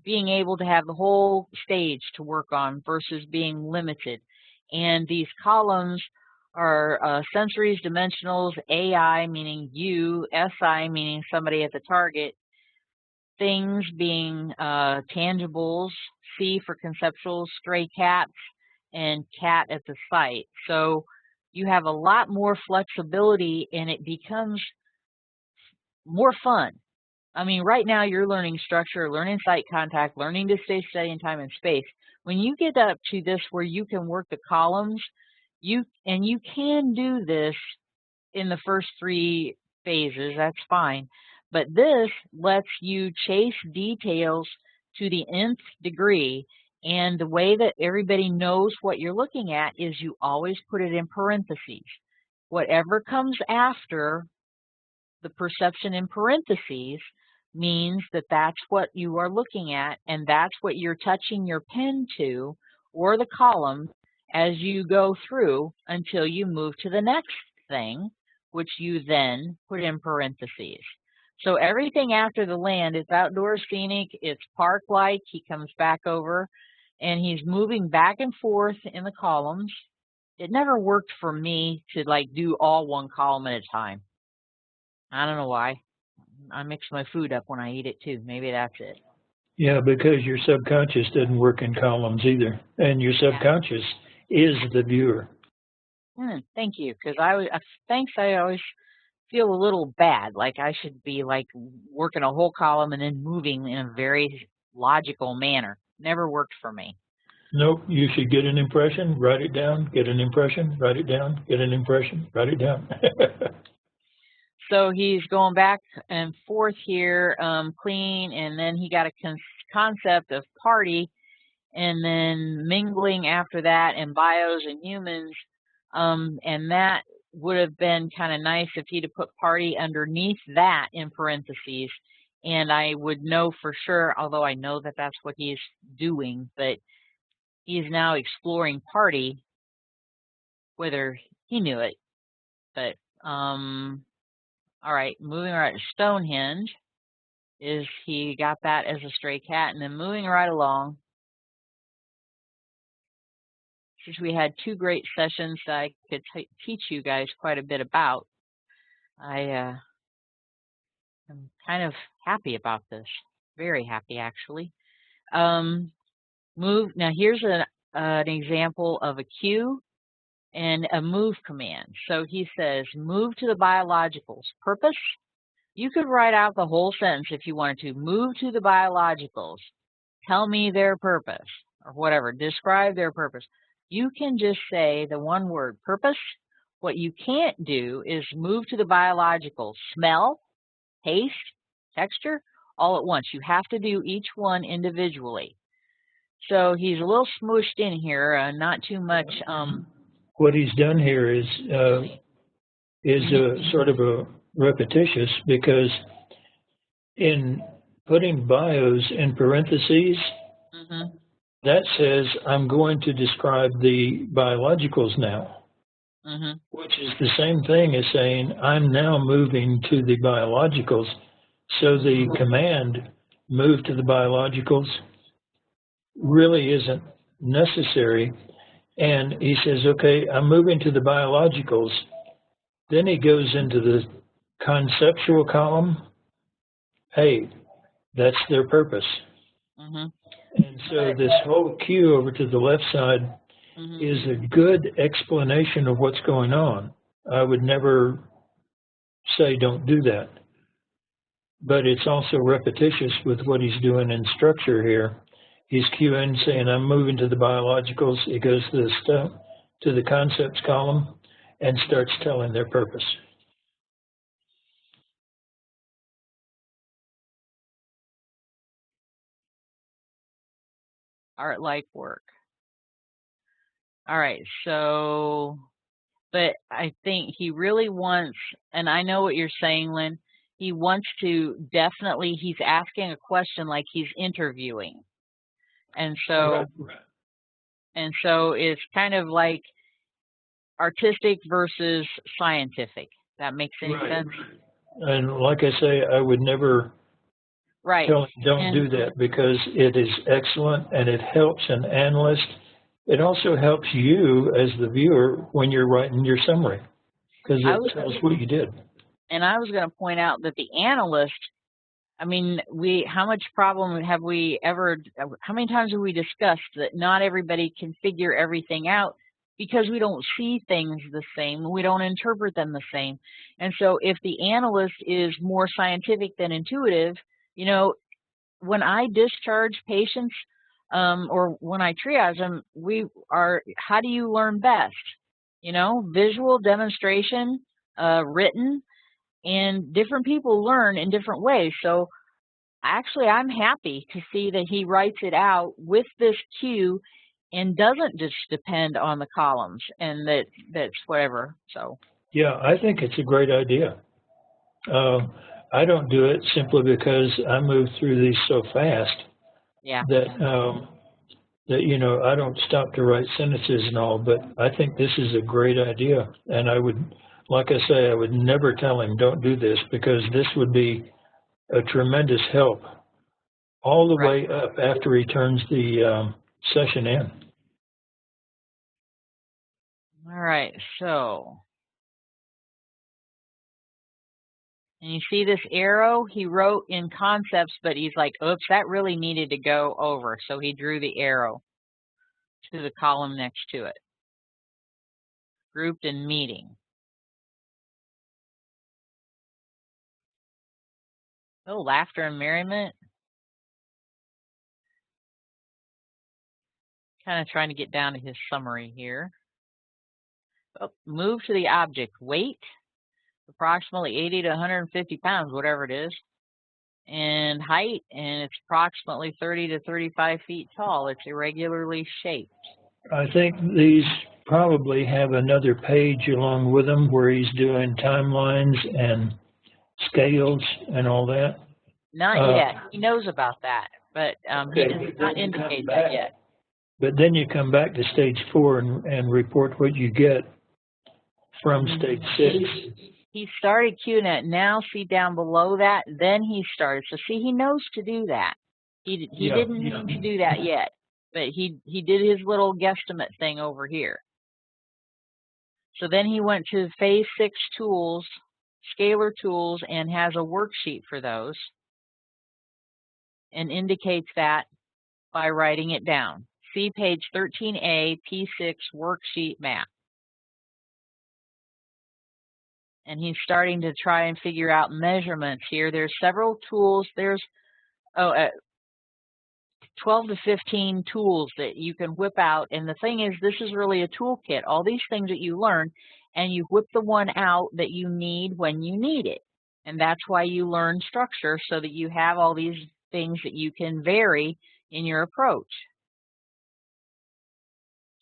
being able to have the whole stage to work on versus being limited. And these columns are sensories, dimensionals, AI meaning you, SI meaning somebody at the target, things being tangibles, C for conceptual, stray cats, and cat at the site. So you have a lot more flexibility and it becomes more fun. I mean, right now you're learning structure, learning site contact, learning to stay steady in time and space. When you get up to this where you can work the columns, you can do this in the first 3 phases, that's fine. But this lets you chase details to the nth degree. And the way that everybody knows what you're looking at is you always put it in parentheses. Whatever comes after the perception in parentheses means that that's what you are looking at, and that's what you're touching your pen to, or the column, as you go through until you move to the next thing, which you then put in parentheses. So everything after the land is outdoor scenic, it's park-like. He comes back over, and he's moving back and forth in the columns. It never worked for me to like do all one column at a time. I don't know why. I mix my food up when I eat it too. Maybe that's it. Yeah, because your subconscious doesn't work in columns either, and your subconscious is the viewer. Thank you, because I always feel a little bad, like I should be like working a whole column and then moving in a very logical manner. Never worked for me. Nope, you should get an impression, write it down, get an impression, write it down, get an impression, write it down. So he's going back and forth here, clean, and then he got a concept of party, and then mingling after that, and bios and humans, and that would have been kind of nice if he'd have put party underneath that in parentheses, and I would know for sure, although I know that that's what he's doing, but he's now exploring party, whether he knew it, but all right, moving right to Stonehenge is he got that as a stray cat, and then moving right along. Since we had 2 great sessions that I could teach you guys quite a bit about, I am kind of happy about this. Very happy, actually. Move. Now, here's an example of a cue and a move command. So he says, move to the biologicals. Purpose? You could write out the whole sentence if you wanted to. Move to the biologicals. Tell me their purpose, or whatever. Describe their purpose. You can just say the one word, purpose. What you can't do is move to the biologicals. Smell, taste, texture, all at once. You have to do each one individually. So he's a little smooshed in here, not too much. What he's done here is sort of a repetitious, because in putting bios in parentheses, that says I'm going to describe the biologicals now, which is the same thing as saying I'm now moving to the biologicals. So the command move to the biologicals really isn't necessary. And he says, okay, I'm moving to the biologicals. Then he goes into the conceptual column. Hey, that's their purpose. And so this whole cue over to the left side is a good explanation of what's going on. I would never say don't do that. But it's also repetitious with what he's doing in structure here. He's cueing, saying, I'm moving to the biologicals. He goes to the concepts column and starts telling their purpose. Art-like work. All right, so, but I think he really wants, and I know what you're saying, Lynn, he wants to definitely, he's asking a question like he's interviewing. And so, and so it's kind of like artistic versus scientific. That makes any Right. sense? And like I say, I would never Right. tell them don't And do that because it is excellent and it helps an analyst. It also helps you as the viewer when you're writing your summary because I it was tells what you did. going to point out that the analyst, I mean, how much problem have we ever, how many times have we discussed that not everybody can figure everything out because we don't see things the same, we don't interpret them the same. And so if the analyst is more scientific than intuitive, you know, when I discharge patients, or when I triage them, how do you learn best? You know, visual demonstration, written, and different people learn in different ways. So actually, I'm happy to see that he writes it out with this cue and doesn't just depend on the columns and that's whatever. So Yeah, I think it's a great idea. I don't do it simply because I move through these so fast yeah, that you know I don't stop to write sentences and all. But I think this is a great idea, and I would, like I say, I would never tell him don't do this because this would be a tremendous help all the right. way up after he turns the session in. All right. So, and you see this arrow he wrote in concepts, but he's like, oops, that really needed to go over. So he drew the arrow to the column next to it. Grouped and meeting. Oh, laughter and merriment. Kind of trying to get down to his summary here. Oh, move to the object. Weight, approximately 80 to 150 pounds, whatever it is. And height, and it's approximately 30 to 35 feet tall. It's irregularly shaped. I think these probably have another page along with them where he's doing timelines and scales and all that. Not yet. He knows about that, but he does not indicate that yet. But then you come back to stage 4 and report what you get from stage 6. He started queuing it. Now see down below that. Then he started. So see, he knows to do that. He didn't need to do that yet, but he did his little guesstimate thing over here. So then he went to phase 6 tools, scalar tools, and has a worksheet for those, and indicates that by writing it down. See page 13A, P6 worksheet map. And he's starting to try and figure out measurements here. There's several tools. There's 12 to 15 tools that you can whip out. And the thing is, this is really a toolkit. All these things that you learn, and you whip the one out that you need when you need it. And that's why you learn structure, so that you have all these things that you can vary in your approach.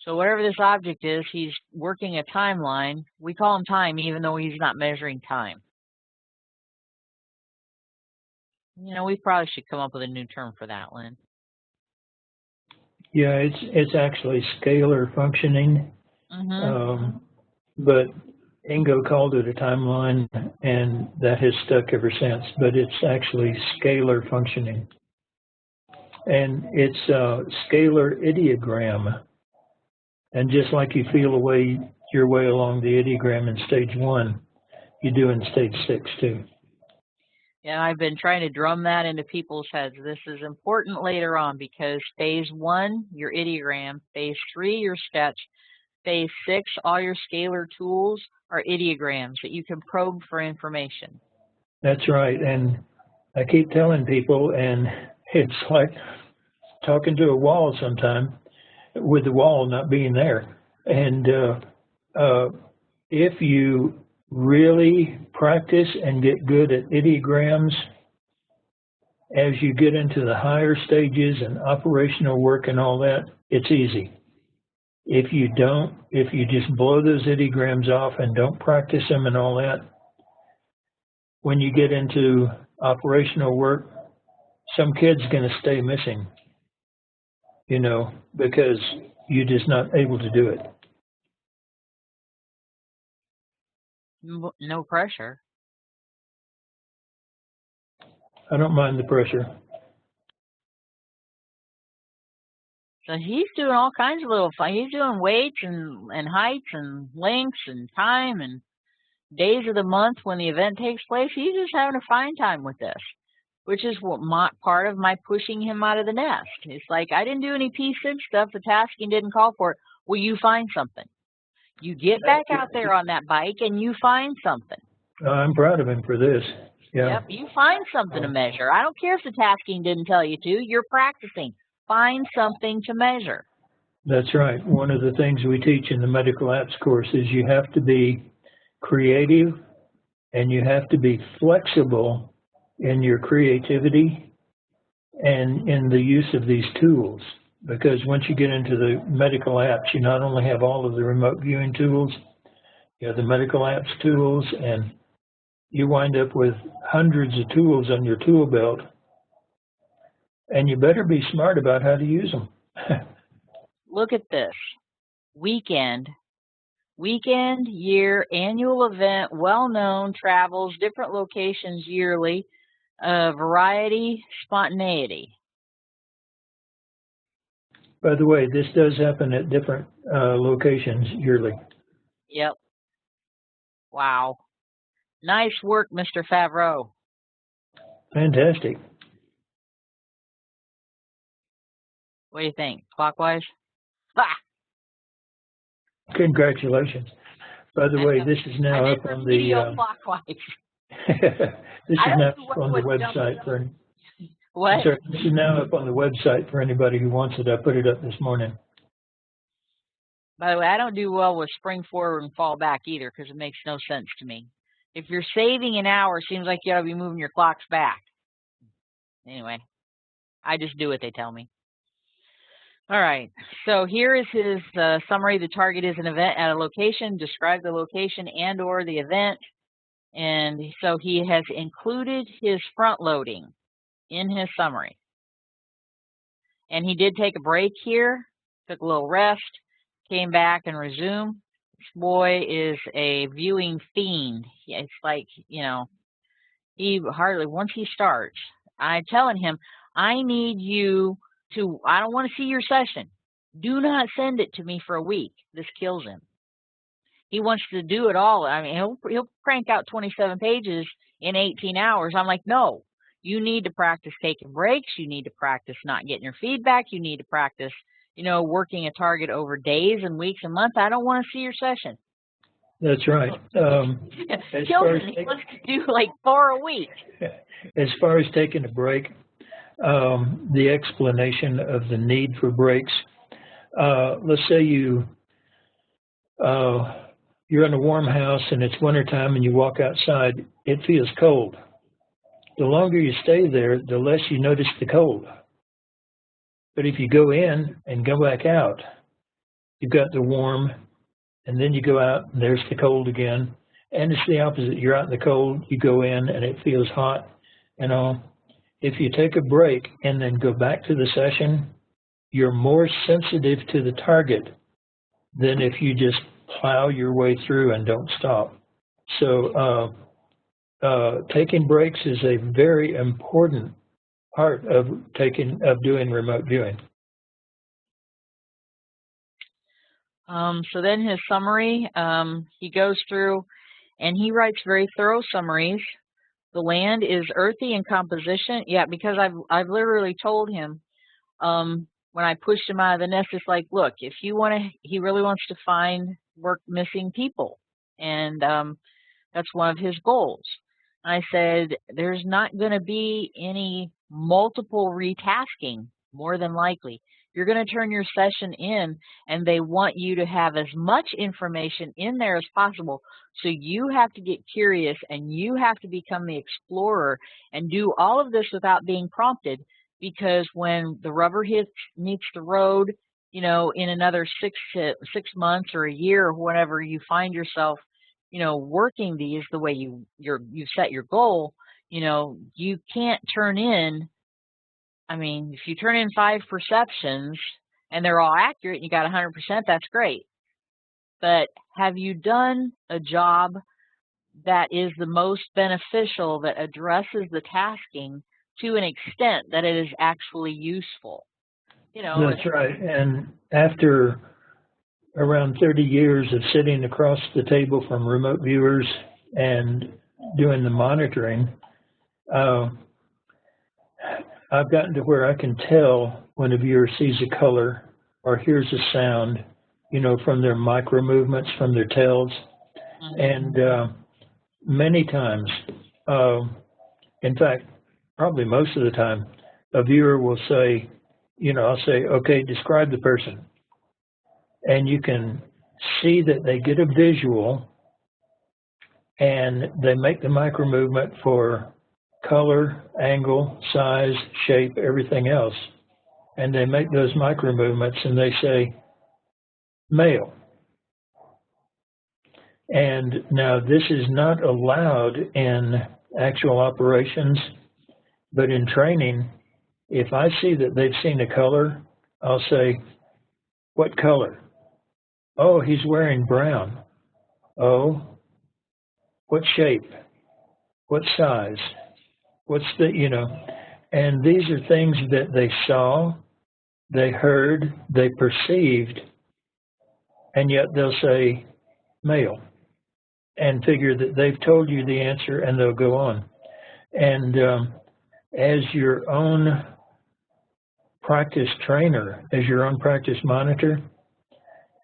So whatever this object is, he's working a timeline. We call him time, even though he's not measuring time. You know, we probably should come up with a new term for that, Lynn. Yeah, it's actually scalar functioning, but Ingo called it a timeline, and that has stuck ever since. But it's actually scalar functioning, and it's a scalar ideogram. And just like you feel your way along the ideogram in stage 1, you do in stage 6 too. Yeah, I've been trying to drum that into people's heads. This is important later on because phase 1, your ideogram, phase 3, your sketch, phase 6, all your scalar tools are ideograms that you can probe for information. That's right. And I keep telling people, and it's like talking to a wall sometimes, with the wall not being there. And if you really practice and get good at ideograms, as you get into the higher stages and operational work and all that, it's easy. If you don't, if you just blow those ideograms off and don't practice them and all that, when you get into operational work, some kid's going to stay missing, you know, because you're just not able to do it. No pressure. I don't mind the pressure. So he's doing all kinds of little fun. He's doing weights and heights and lengths and time and days of the month when the event takes place. He's just having a fine time with this, which is what part of my pushing him out of the nest. It's like, I didn't do any P6 stuff. The tasking didn't call for it. Well, you find something. You get back out there on that bike and you find something. I'm proud of him for this. Yeah. Yep, you find something to measure. I don't care if the tasking didn't tell you to. You're practicing. Find something to measure. That's right. One of the things we teach in the medical apps course is you have to be creative and you have to be flexible in your creativity and in the use of these tools. Because once you get into the medical apps, you not only have all of the remote viewing tools, you have the medical apps tools, and you wind up with hundreds of tools on your tool belt, and you better be smart about how to use them. Look at this. Weekend, year, annual event, well-known, travels, different locations yearly, variety, spontaneity. By the way, this does happen at different locations yearly. Yep. Wow. Nice work, Mr. Favreau. Fantastic. What do you think? Clockwise? Ha! Congratulations. By the way, this is now up on the clockwise. this is now on the website for what? Sorry, this is now up on the website for anybody who wants it. I put it up this morning. By the way, I don't do well with spring forward and fall back either because it makes no sense to me. If you're saving an hour, it seems like you ought to be moving your clocks back. Anyway, I just do what they tell me. All right, so here is his summary. The target is an event at a location. Describe the location and or the event. And so he has included his front loading in his summary. And he did take a break here, took a little rest, came back and resumed. This boy is a viewing fiend. It's like, you know, he hardly, once he starts, I'm telling him, I need you to, I don't want to see your session. Do not send it to me for a week. This kills him. He wants to do it all. I mean, he'll crank out 27 pages in 18 hours. I'm like, no, you need to practice taking breaks. You need to practice not getting your feedback. You need to practice, you know, working a target over days and weeks and months. I don't want to see your session. That's right. He wants to do like 4 a week. As far as taking a break, the explanation of the need for breaks. Let's say you're in a warm house and it's wintertime and you walk outside, it feels cold. The longer you stay there, the less you notice the cold. But if you go in and go back out, you've got the warm, and then you go out and there's the cold again. And it's the opposite. You're out in the cold, you go in and it feels hot and all. If you take a break and then go back to the session, you're more sensitive to the target than if you just plow your way through and don't stop. So taking breaks is a very important part of doing remote viewing. So then his summary, he goes through and he writes very thorough summaries. The land is earthy in composition. Yeah, because I've literally told him when I pushed him out of the nest, it's like, look, if you want to, he really wants to find missing people, and that's one of his goals. I said, there's not going to be any multiple retasking, more than likely. You're going to turn your session in, and they want you to have as much information in there as possible. So you have to get curious, and you have to become the explorer and do all of this without being prompted, because when the rubber meets the road, you know, in another 6 months or a year or whatever, you find yourself, you know, working these the way you set your goal, you know, you can't turn in. I mean, if you turn in 5 perceptions and they're all accurate and you got 100%, that's great. But have you done a job that is the most beneficial, that addresses the tasking to an extent that it is actually useful. You know, That's right. And after around 30 years of sitting across the table from remote viewers and doing the monitoring, I've gotten to where I can tell when a viewer sees a color or hears a sound, you know, from their micro movements, from their tails. And many times, in fact, probably most of the time, a viewer will say, you know, I'll say, okay, describe the person. And you can see that they get a visual and they make the micro movement for color, angle, size, shape, everything else. And they make those micro movements and they say, male. And now this is not allowed in actual operations, but in training, if I see that they've seen a color, I'll say, what color? Oh, he's wearing brown. Oh, what shape? What size? What's the, you know, and these are things that they saw, they heard, they perceived, and yet they'll say male and figure that they've told you the answer and they'll go on. And as your own practice trainer, as your own practice monitor,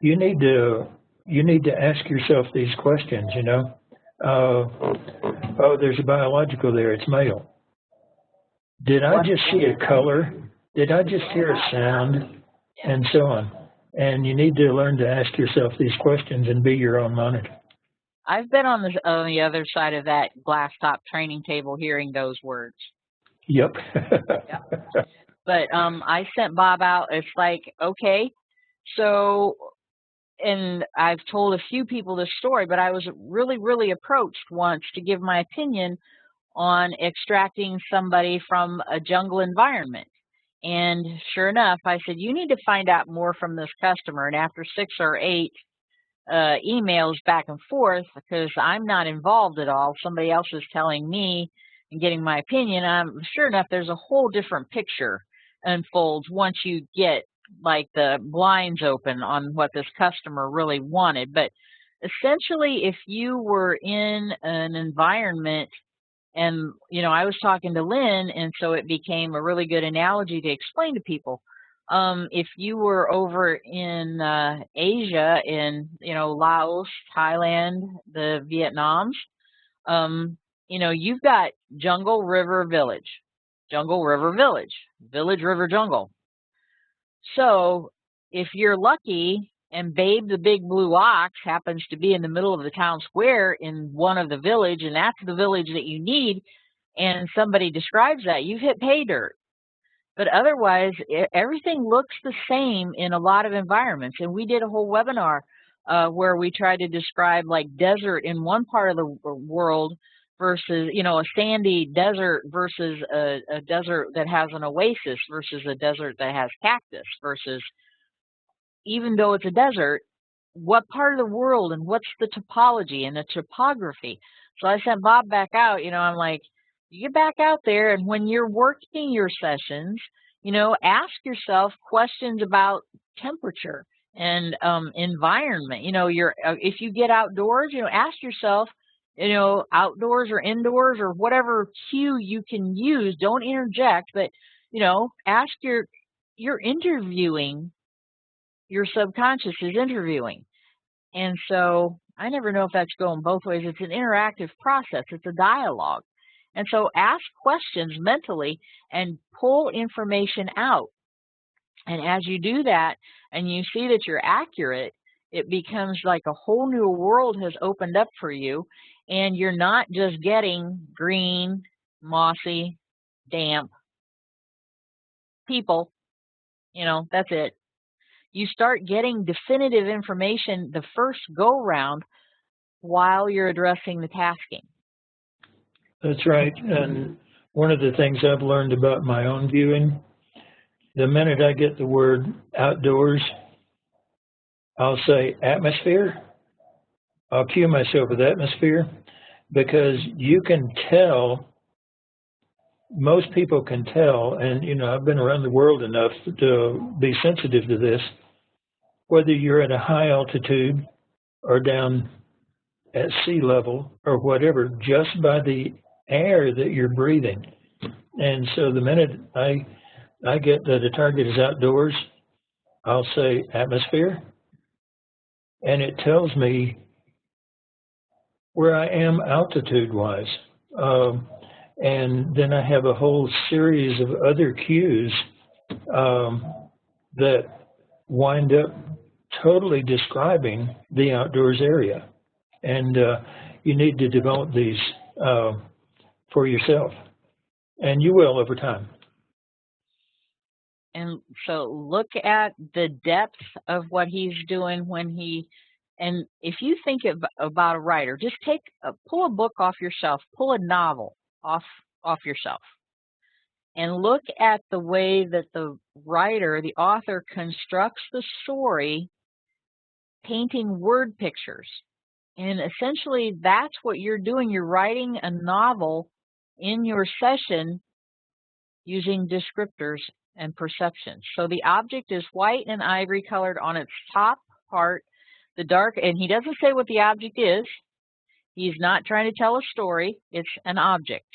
you need to ask yourself these questions, you know. Oh, there's a biological there, it's male. Did I just see a color? Did I just hear a sound? And so on. And you need to learn to ask yourself these questions and be your own monitor. I've been on the other side of that glass top training table hearing those words. Yep. Yep. But I sent Bob out. It's like, okay, so, and I've told a few people this story, but I was really approached once to give my opinion on extracting somebody from a jungle environment. And sure enough, I said, you need to find out more from this customer. And after 6 or 8 emails back and forth, because I'm not involved at all, somebody else is telling me and getting my opinion, sure enough, there's a whole different picture unfolds once you get like the blinds open on what this customer really wanted. But essentially, if you were in an environment, and, you know, I was talking to Lynn, and so it became a really good analogy to explain to people. If you were over in Asia, in, you know, Laos, Thailand, the Vietnams, you know, you've got jungle, river, village, village, river, jungle. So if you're lucky and Babe the Big Blue Ox happens to be in the middle of the town square in one of the village, and that's the village that you need, and somebody describes that, you've hit pay dirt. But otherwise, everything looks the same in a lot of environments. And we did a whole webinar where we tried to describe like desert in one part of the world versus, you know, a sandy desert versus a desert that has an oasis versus a desert that has cactus versus, even though it's a desert, what part of the world and what's the topology and the topography. So I sent Bob back out, you know, I'm like, you get back out there, and when you're working your sessions, you know, ask yourself questions about temperature and environment. You know, if you get outdoors, you know, ask yourself, you know, outdoors or indoors or whatever cue you can use. Don't interject, but, you know, ask you're interviewing. Your subconscious is interviewing. And so I never know if that's going both ways. It's an interactive process. It's a dialogue. And so ask questions mentally and pull information out. And as you do that and you see that you're accurate, it becomes like a whole new world has opened up for you. And you're not just getting green, mossy, damp people. You know, that's it. You start getting definitive information the first go round while you're addressing the tasking. That's right. And one of the things I've learned about my own viewing, the minute I get the word outdoors, I'll say atmosphere. I'll cue myself with atmosphere. because you can tell, most people can tell, and I've been around the world enough to be sensitive to this, whether you're at a high altitude or down at sea level or whatever, just by the air that you're breathing. And so the minute I get that a target is outdoors, I'll say atmosphere, and it tells me where I am altitude-wise. And then I have a whole series of other cues that wind up totally describing the outdoors area. And you need to develop these for yourself, and you will over time. And so look at the depth of what he's doing and if you think about a writer, just pull a book off your shelf, pull a novel off your shelf, and look at the way that the writer, the author, constructs the story, painting word pictures. And essentially, that's what you're doing. You're writing a novel in your session using descriptors and perceptions. So the object is white and ivory colored on its top part, and he doesn't say what the object is. He's not trying to tell a story. It's an object.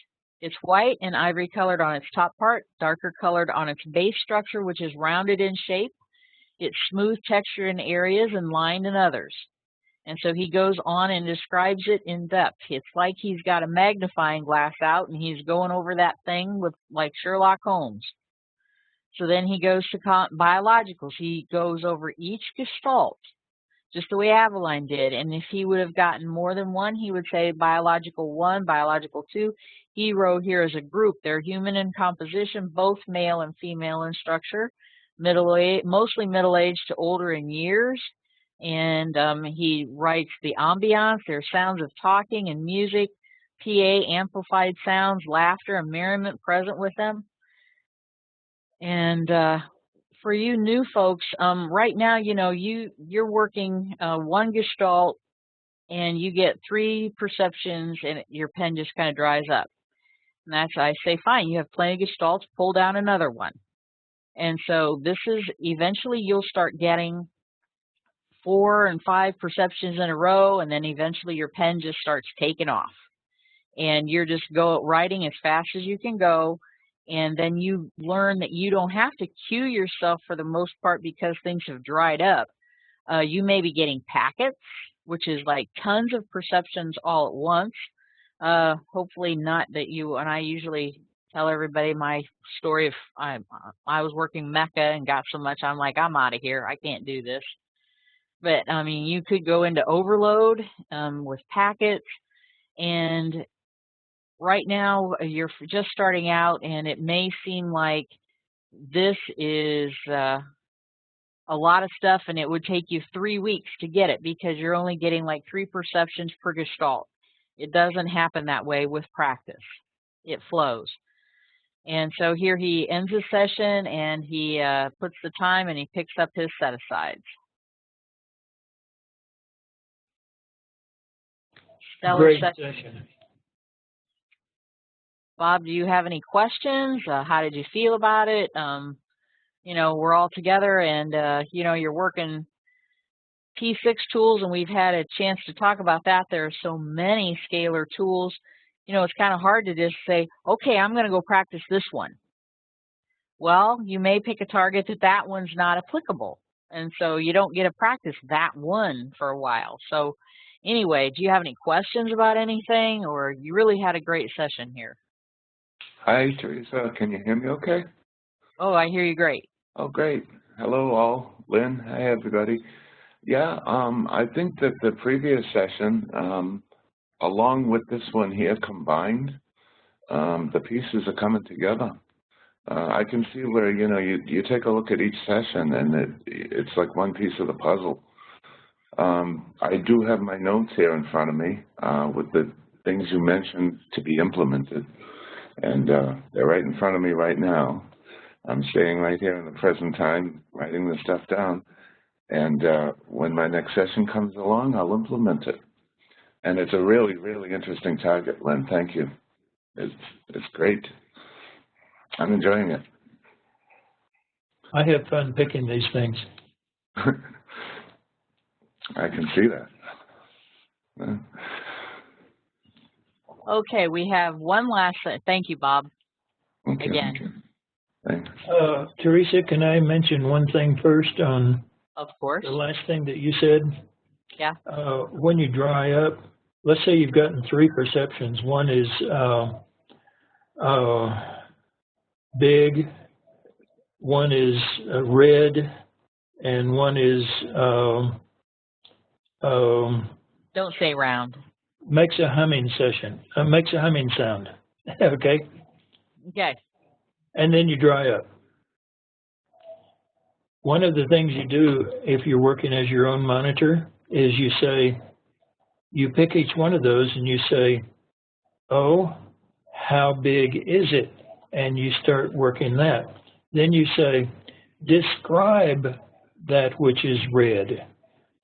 It's white and ivory colored on its top part, darker colored on its base structure, which is rounded in shape. It's smooth texture in areas and lined in others. And so he goes on and describes it in depth. It's like he's got a magnifying glass out and he's going over that thing like Sherlock Holmes. So then he goes to biologicals. He goes over each gestalt, just the way Aveline did. And if he would have gotten more than one, he would say biological 1, biological 2. He wrote here as a group. They're human in composition, both male and female in structure, mostly middle-aged to older in years. And he writes the ambiance, their sounds of talking and music, PA, amplified sounds, laughter, and merriment present with them. And for you new folks, right now, you're working one gestalt, and you get 3 perceptions, and your pen just kind of dries up. And I say, fine, you have plenty of gestalts, pull down another one. And so this is, eventually you'll start getting 4 and 5 perceptions in a row, and then eventually your pen just starts taking off. And you're just writing as fast as you can go, and then you learn that you don't have to cue yourself for the most part because things have dried up. You may be getting packets, which is like tons of perceptions all at once. Hopefully not that and I usually tell everybody my story of I was working Mecca and got so much, I'm like, I'm out of here. I can't do this. But, I mean, you could go into overload with packets, and right now you're just starting out, and it may seem like this is a lot of stuff, and it would take you 3 weeks to get it because you're only getting like 3 perceptions per gestalt. It doesn't happen that way with practice. It flows. And so here he ends his session, and he puts the time, and he picks up his set-asides. Great session. Bob, do you have any questions? How did you feel about it? We're all together, and you're working P6 tools, and we've had a chance to talk about that. There are so many scalar tools. It's kind of hard to just say, okay, I'm going to go practice this one. Well, you may pick a target that one's not applicable, and so you don't get to practice that one for a while. So anyway, do you have any questions about anything, or you really had a great session here? Hi, Teresa. Can you hear me okay? Oh, I hear you great. Oh, great. Hello, all. Lynn, hi, everybody. Yeah, I think that the previous session, along with this one here combined, the pieces are coming together. I can see where, you take a look at each session, and it's like one piece of the puzzle. I do have my notes here in front of me with the things you mentioned to be implemented, and they're right in front of me right now. I'm staying right here in the present time, writing the stuff down, and when my next session comes along, I'll implement it. And it's a really, really interesting target, Lynn. Thank you. It's great. I'm enjoying it. I have fun picking these things. I can see that. Okay, we have one last. Thank you, Bob. Okay, Again. okay. Thanks. Teresa, can I mention one thing first on Of course. the last thing that you said? Yeah. When you dry up, let's say you've gotten 3 perceptions. One is big, one is red, and one is Don't say round. makes a humming sound. Okay, Okay. and then you dry up. One of the things you do if you're working as your own monitor is you pick each one of those and you say, oh, how big is it? And you start working that. Then you say, describe that which is red.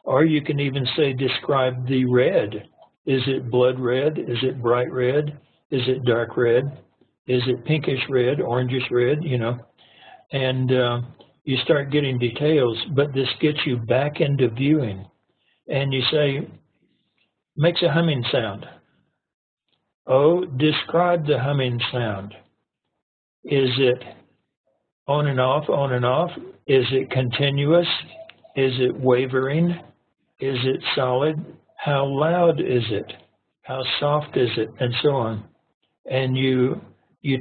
Or you can even say, describe the red. Is it blood red? Is it bright red? Is it dark red? Is it pinkish red, orangish red, you know? And you start getting details, but this gets you back into viewing. And you say, makes a humming sound. Oh, describe the humming sound. Is it on and off, on and off? Is it continuous? Is it wavering? Is it solid? How loud is it? How soft is it? And so on. And you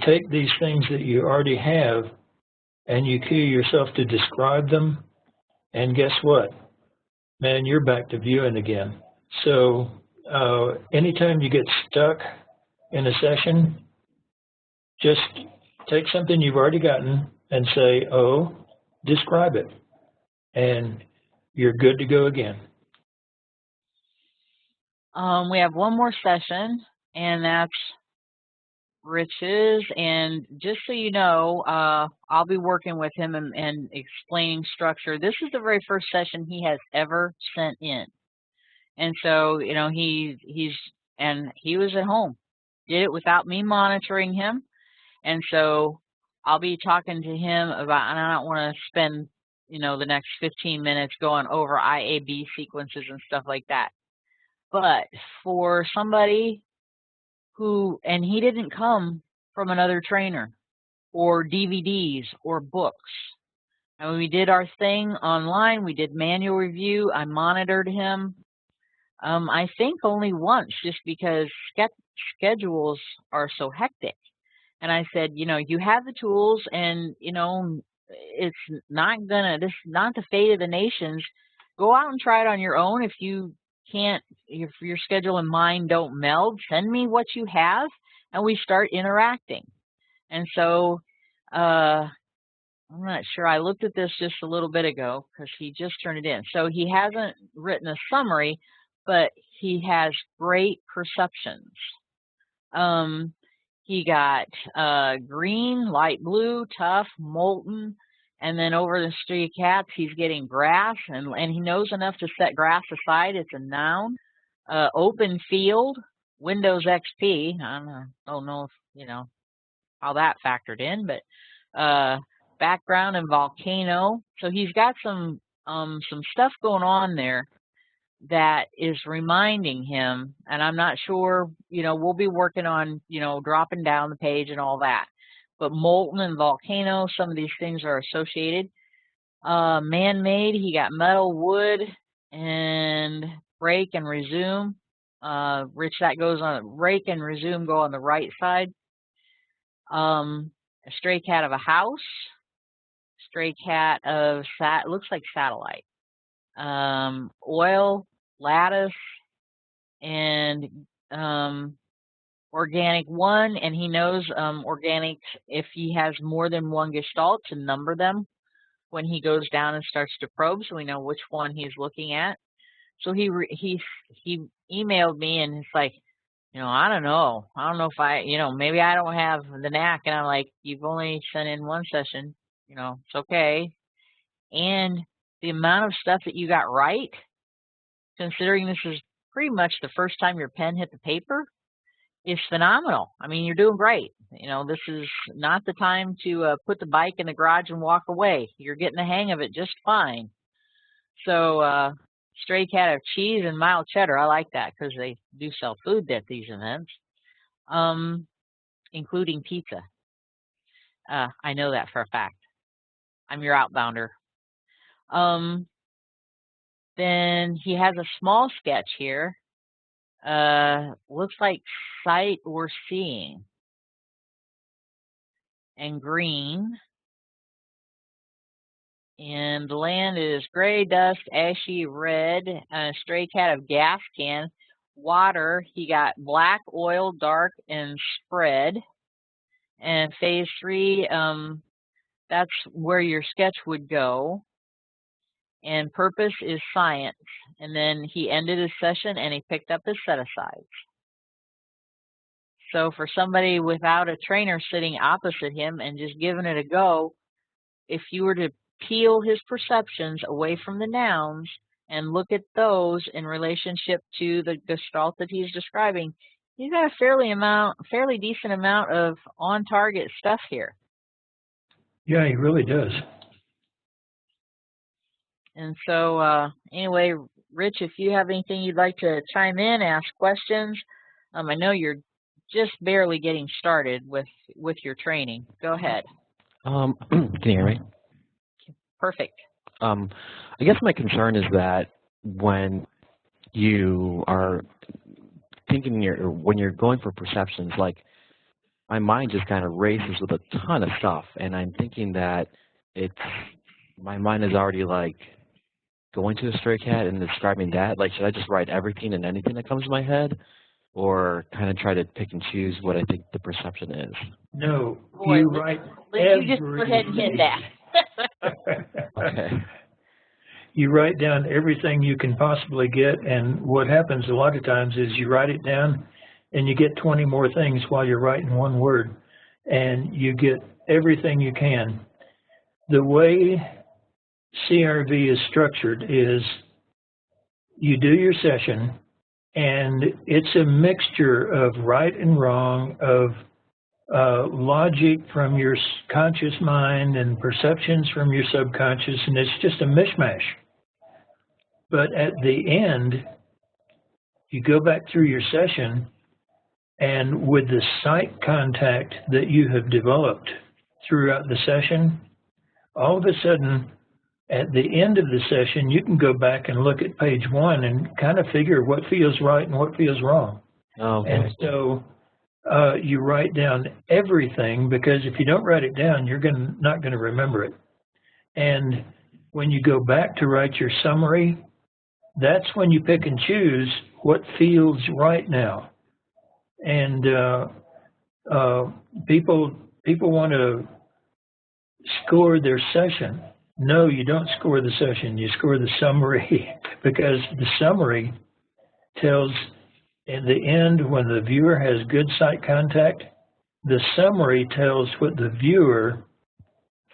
take these things that you already have and you cue yourself to describe them. And guess what? Man, you're back to viewing again. So anytime you get stuck in a session, just take something you've already gotten and say, oh, describe it. And you're good to go again. We have one more session, and that's Rich's. And just so you know, I'll be working with him and explaining structure. This is the very first session he has ever sent in. And so, you know, he was at home, did it without me monitoring him. And so I'll be talking to him about, and I don't want to spend, you know, the next 15 minutes going over IAB sequences and stuff like that. But for somebody and he didn't come from another trainer or DVDs or books. And we did our thing online. We did manual review. I monitored him. I think only once, just because schedules are so hectic. And I said, you know, you have the tools, and, you know, this is not the fate of the nations. Go out and try it on your own. If you can't, if your schedule and mine don't meld, send me what you have, and we start interacting. And so, I'm not sure. I looked at this just a little bit ago because he just turned it in. So he hasn't written a summary, but he has great perceptions. He got green, light blue, tough, molten, and then over the stray cats, he's getting grass, and he knows enough to set grass aside. It's a noun. Open field, Windows XP. I don't know if, you know, how that factored in, but background and volcano. So he's got some stuff going on there that is reminding him, and I'm not sure, you know, we'll be working on, you know, dropping down the page and all that. But molten and volcano, some of these things are associated. Man-made, he got metal, wood, and break and resume. Rich, that goes on, break and resume go on the right side. A stray cat of a house. Stray cat of, looks like satellite. Oil, lattice, and organic 1, and he knows organic, if he has more than one gestalt, to number them when he goes down and starts to probe, so we know which one he's looking at. So he emailed me, and it's like, you know, I don't know if I, you know, maybe I don't have the knack. And I'm like, you've only sent in one session, you know, it's okay. And the amount of stuff that you got right, considering this is pretty much the first time your pen hit the paper is phenomenal. I mean, you're doing great. You know, this is not the time to put the bike in the garage and walk away. You're getting the hang of it just fine. So, Stray Cat of cheese and mild cheddar. I like that because they do sell food at these events, including pizza. I know that for a fact. I'm your outbounder. Then he has a small sketch here. Looks like sight or seeing. And green. And the land is gray, dust, ashy, red. Stray Cat of gas can. Water, he got black, oil, dark, and spread. And phase 3, that's where your sketch would go. And purpose is science. And then he ended his session and he picked up his set-asides. So for somebody without a trainer sitting opposite him and just giving it a go, if you were to peel his perceptions away from the nouns and look at those in relationship to the gestalt that he's describing, he's got a fairly decent amount of on-target stuff here. Yeah, he really does. And so, anyway, Rich, if you have anything you'd like to chime in, ask questions. I know you're just barely getting started with your training. Go ahead. Can you hear me? Perfect. I guess my concern is that when you are thinking when you're going for perceptions, like my mind just kind of races with a ton of stuff, and I'm thinking that my mind is already like going to a stray cat and describing that. Like, should I just write everything and anything that comes to my head, or kind of try to pick and choose what I think the perception is? No, Boy, you write you just go ahead and hit that. Okay. You write down everything you can possibly get, and what happens a lot of times is you write it down and you get 20 more things while you're writing one word, and you get everything you can. The way CRV is structured is you do your session, and it's a mixture of right and wrong, of logic from your conscious mind and perceptions from your subconscious, and it's just a mishmash. But at the end, you go back through your session, and with the sight contact that you have developed throughout the session, all of a sudden, at the end of the session, you can go back and look at page 1 and kind of figure what feels right and what feels wrong. Okay. And so you write down everything, because if you don't write it down, you're not going to remember it. And when you go back to write your summary, that's when you pick and choose what feels right now. And people want to score their session. No, you don't score the session. You score the summary, because the summary tells, in the end, when the viewer has good sight contact, the summary tells what the viewer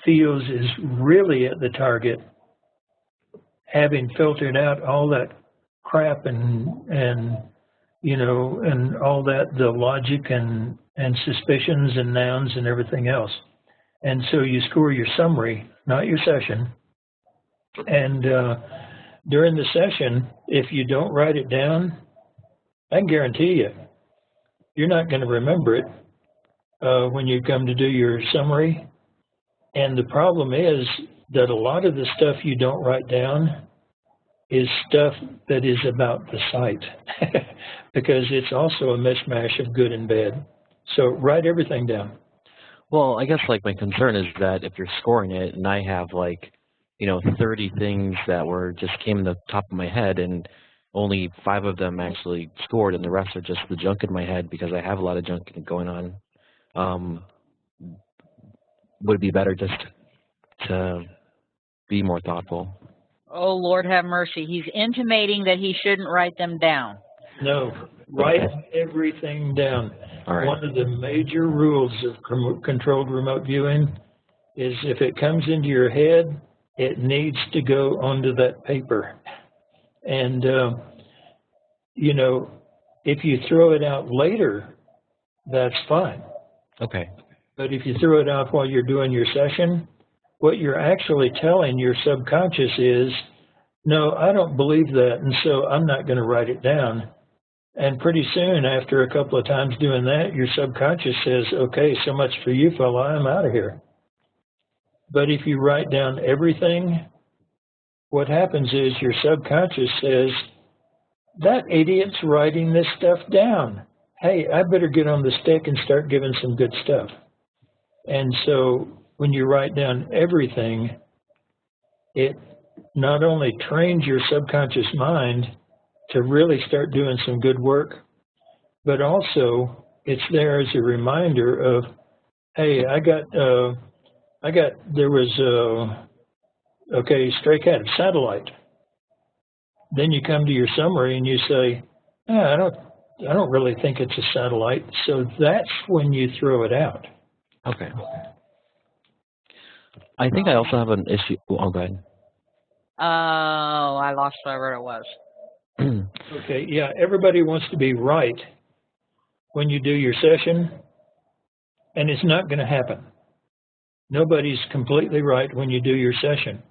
feels is really at the target, having filtered out all that crap and you know, and all that, the logic and suspicions and nouns and everything else. And so you score your summary, not your session. And during the session, if you don't write it down, I can guarantee you, you're not going to remember it when you come to do your summary. And the problem is that a lot of the stuff you don't write down is stuff that is about the sight, because it's also a mishmash of good and bad. So write everything down. Well, I guess like my concern is that if you're scoring it and I have like, 30 things that just came in the top of my head, and only 5 of them actually scored, and the rest are just the junk in my head because I have a lot of junk going on, would it be better just to be more thoughtful? Oh, Lord have mercy. He's intimating that he shouldn't write them down. No, write everything down. All right. One of the major rules of controlled remote viewing is if it comes into your head, it needs to go onto that paper. And you know, if you throw it out later, that's fine. Okay. But if you throw it out while you're doing your session, what you're actually telling your subconscious is, no, I don't believe that, and so I'm not going to write it down. And pretty soon, after a couple of times doing that, your subconscious says, okay, so much for you, fella, I'm out of here. But if you write down everything, what happens is your subconscious says, that idiot's writing this stuff down. Hey, I better get on the stick and start giving some good stuff. And so when you write down everything, it not only trains your subconscious mind to really start doing some good work, but also it's there as a reminder of, hey, there was okay, stray cat, satellite. Then you come to your summary and you say, I don't really think it's a satellite. So that's when you throw it out. Okay. I think I also have an issue. Oh, go ahead. Oh, I lost whatever it was. Okay, yeah, everybody wants to be right when you do your session, and it's not going to happen. Nobody's completely right when you do your session.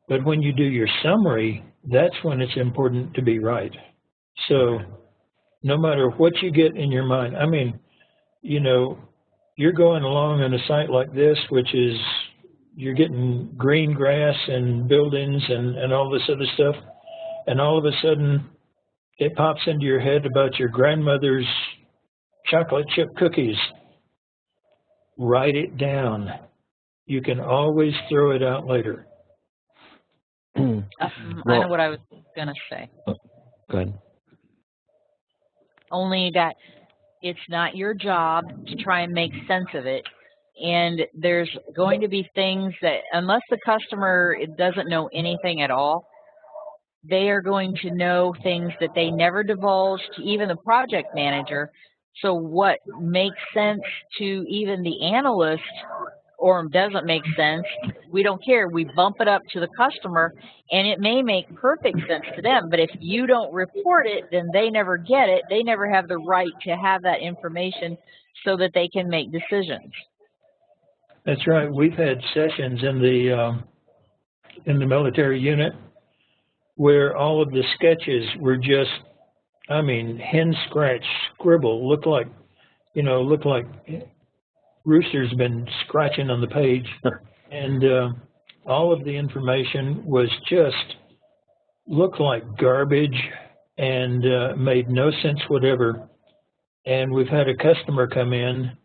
But when you do your summary, that's when it's important to be right. So no matter what you get in your mind, I mean, you know, you're going along on a site like this, which is you're getting green grass and buildings and all this other stuff, and all of a sudden it pops into your head about your grandmother's chocolate chip cookies. Write it down. You can always throw it out later. I know what I was going to say. Go ahead. Only that it's not your job to try and make sense of it. And there's going to be things that, unless the customer doesn't know anything at all, they are going to know things that they never divulged to even the project manager. So what makes sense to even the analyst or doesn't make sense, we don't care. We bump it up to the customer, and it may make perfect sense to them. But if you don't report it, then they never get it. They never have the right to have that information so that they can make decisions. That's right. We've had sessions in the military unit where all of the sketches were just, I mean, hen scratch scribble, looked like Rooster's been scratching on the page, and all of the information was just looked like garbage and made no sense whatever. And we've had a customer come in,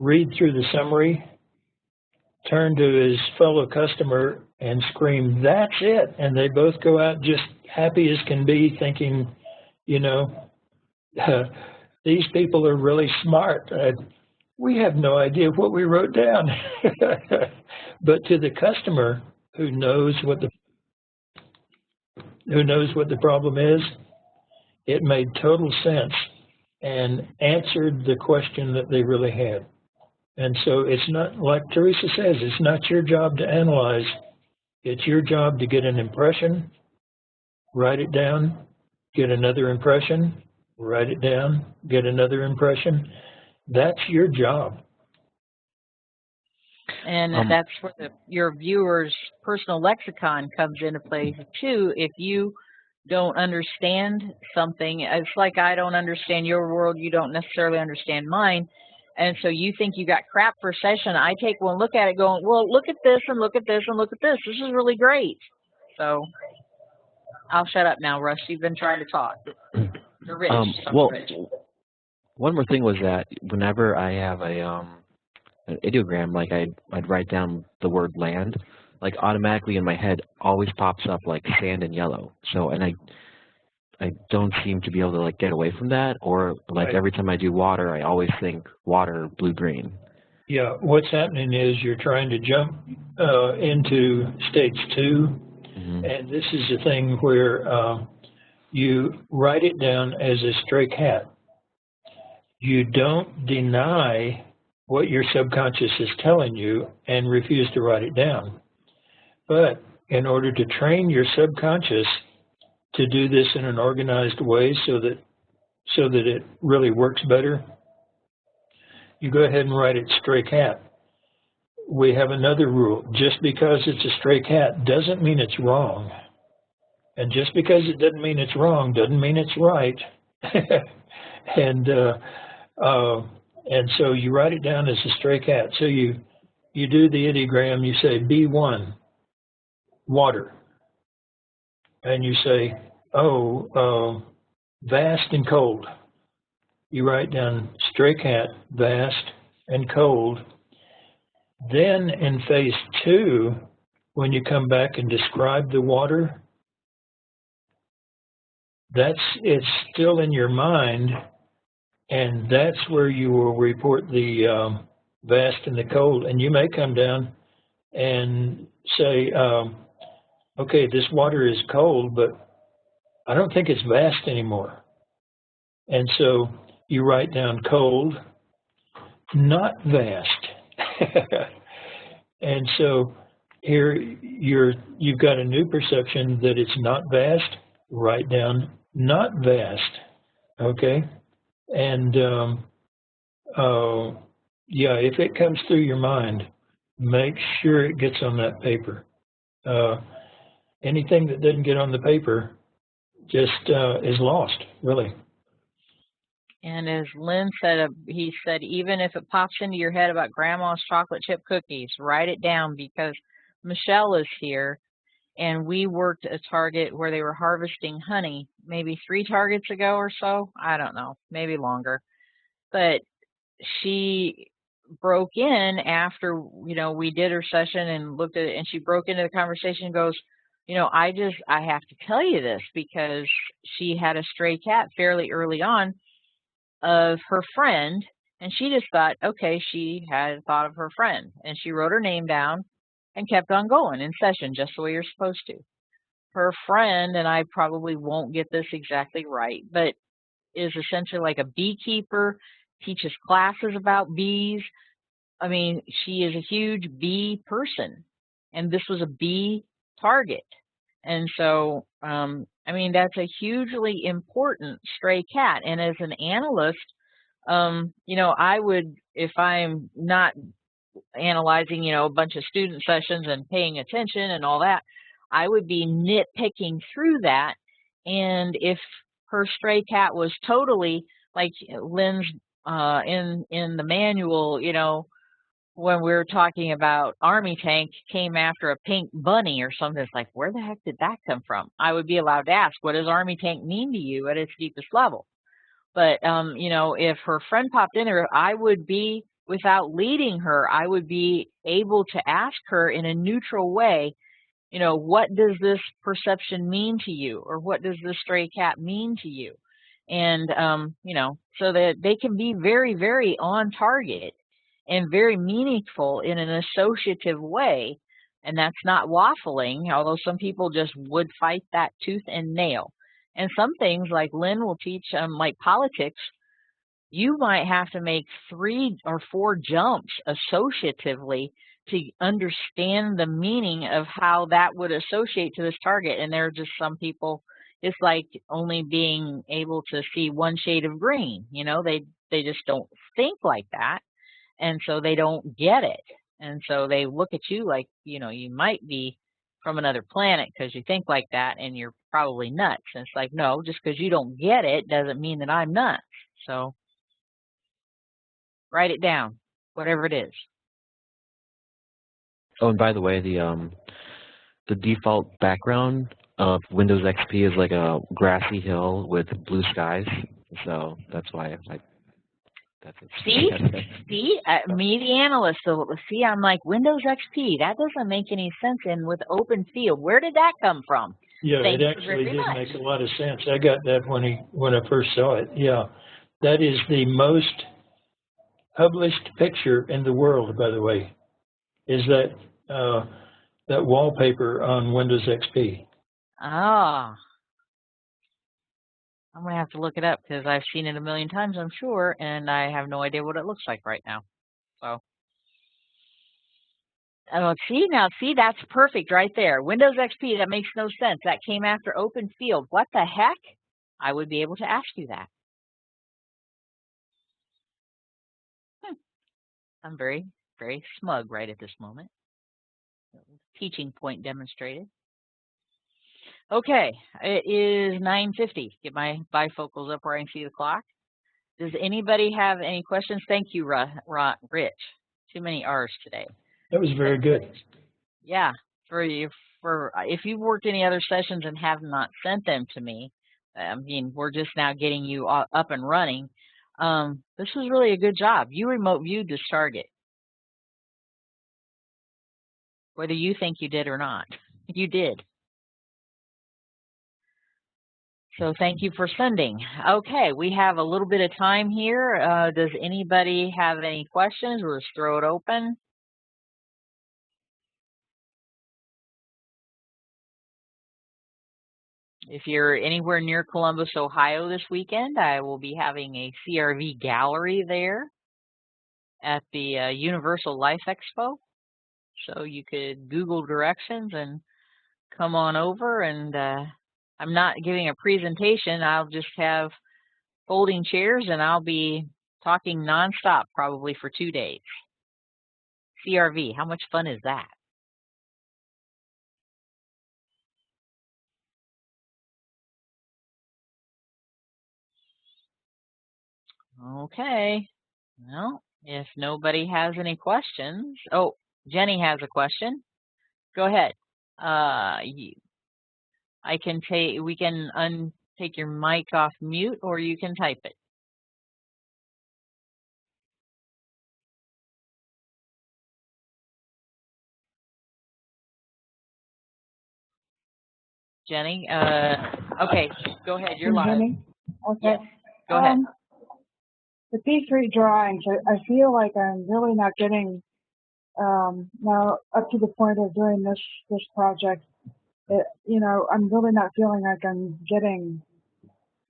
read through the summary, turn to his fellow customer and scream, "That's it!" And they both go out just happy as can be, thinking, you know, these people are really smart. We have no idea what we wrote down. But to the customer who knows what the problem is, it made total sense and answered the question that they really had. And so it's not, like Teresa says, it's not your job to analyze. It's your job to get an impression, write it down, get another impression, write it down, get another impression. That's your job. And that's where your viewer's personal lexicon comes into play too. If you don't understand something, it's like I don't understand your world, you don't necessarily understand mine. And so you think you got crap for a session. I take one look at it going, well, look at this and look at this and look at this. This is really great. So I'll shut up now, Russ. You've been trying to talk. You're rich. Rich. One more thing was that whenever I have an ideogram, like I'd write down the word land, like automatically in my head always pops up like sand and yellow. So, and I don't seem to be able to like get away from that, or like every time I do water, I always think water, blue, green. Yeah, what's happening is you're trying to jump into stage 2, and this is the thing where you write it down as a stray cat. You don't deny what your subconscious is telling you and refuse to write it down. But in order to train your subconscious to do this in an organized way so that it really works better, you go ahead and write it stray cat. We have another rule. Just because it's a stray cat doesn't mean it's wrong. And just because it doesn't mean it's wrong doesn't mean it's right. and so you write it down as a stray cat. So you do the ideogram, you say B1, water. And you say, vast and cold. You write down stray cat, vast and cold. Then in phase 2, when you come back and describe the water, it's still in your mind, and that's where you will report the vast and the cold. And you may come down and say, okay, this water is cold, but I don't think it's vast anymore. And so you write down cold, not vast. And so here you've got a new perception that it's not vast. Write down not vast, okay? And if it comes through your mind, make sure it gets on that paper. Anything that doesn't get on the paper just is lost, really. And as Lynn said, he said, even if it pops into your head about grandma's chocolate chip cookies, write it down, because Michelle is here, and we worked a target where they were harvesting honey, maybe 3 targets ago or so. I don't know, maybe longer. But she broke in after, we did her session and looked at it, and she broke into the conversation and goes, I have to tell you this, because she had a stray cat fairly early on of her friend, and she just thought, okay, she had thought of her friend, and she wrote her name down and kept on going in session just the way you're supposed to. Her friend, and I probably won't get this exactly right, but is essentially like a beekeeper, teaches classes about bees. I mean, she is a huge bee person, and this was a bee target. And so, that's a hugely important stray cat. And as an analyst, I would, if I'm not analyzing, a bunch of student sessions and paying attention and all that, I would be nitpicking through that. And if her stray cat was totally like Lynn's in the manual, when we were talking about Army Tank came after a pink bunny or something, it's like, where the heck did that come from? I would be allowed to ask, what does Army Tank mean to you at its deepest level? But, if her friend popped in there, I would be, without leading her, I would be able to ask her in a neutral way, what does this perception mean to you? Or what does this stray cat mean to you? And, so that they can be very, very on target and very meaningful in an associative way. And that's not waffling, although some people just would fight that tooth and nail. And some things, like Lynn will teach, like politics, you might have to make 3 or 4 jumps associatively to understand the meaning of how that would associate to this target. And there are just some people, it's like only being able to see one shade of green. They just don't think like that. And so they don't get it. And so they look at you like, you might be from another planet because you think like that, and you're probably nuts. And it's like, no, just because you don't get it doesn't mean that I'm nuts. So write it down, whatever it is. Oh, and by the way, the default background of Windows XP is like a grassy hill with blue skies. So that's why that's it. See, me, the analyst. So see, I'm like, Windows XP. That doesn't make any sense. And with open field, where did that come from? Yeah, it actually did make a lot of sense. I got that when I first saw it. Yeah, that is the most published picture in the world, by the way, is that wallpaper on Windows XP. Ah. I'm going to have to look it up because I've seen it a million times, I'm sure, and I have no idea what it looks like right now. So, Oh, see, that's perfect right there. Windows XP, that makes no sense. That came after open field. What the heck? I would be able to ask you that. I'm very, very smug right at this moment. Teaching point demonstrated. Okay, it is 9:50. Get my bifocals up where I can see the clock. Does anybody have any questions? Thank you, Rich. Too many R's today. That was very good. Yeah, if you've worked any other sessions and have not sent them to me, I mean, we're just now getting you up and running. This was really a good job. You remote viewed this target, whether you think you did or not. You did. So thank you for sending. Okay, we have a little bit of time here. Does anybody have any questions? We'll just throw it open. If you're anywhere near Columbus, Ohio this weekend, I will be having a CRV gallery there at the Universal Life Expo. So you could Google directions and come on over. And I'm not giving a presentation. I'll just have folding chairs, and I'll be talking nonstop probably for 2 days. CRV, how much fun is that? Okay. Well, if nobody has any questions, oh, Jenny has a question. Go ahead. We can take your mic off mute, or you can type it. Jenny, okay, go ahead. You're live. Okay. Yes, go ahead. The P3 drawings, I feel like I'm really not getting now up to the point of doing this project. I'm really not feeling like I'm getting.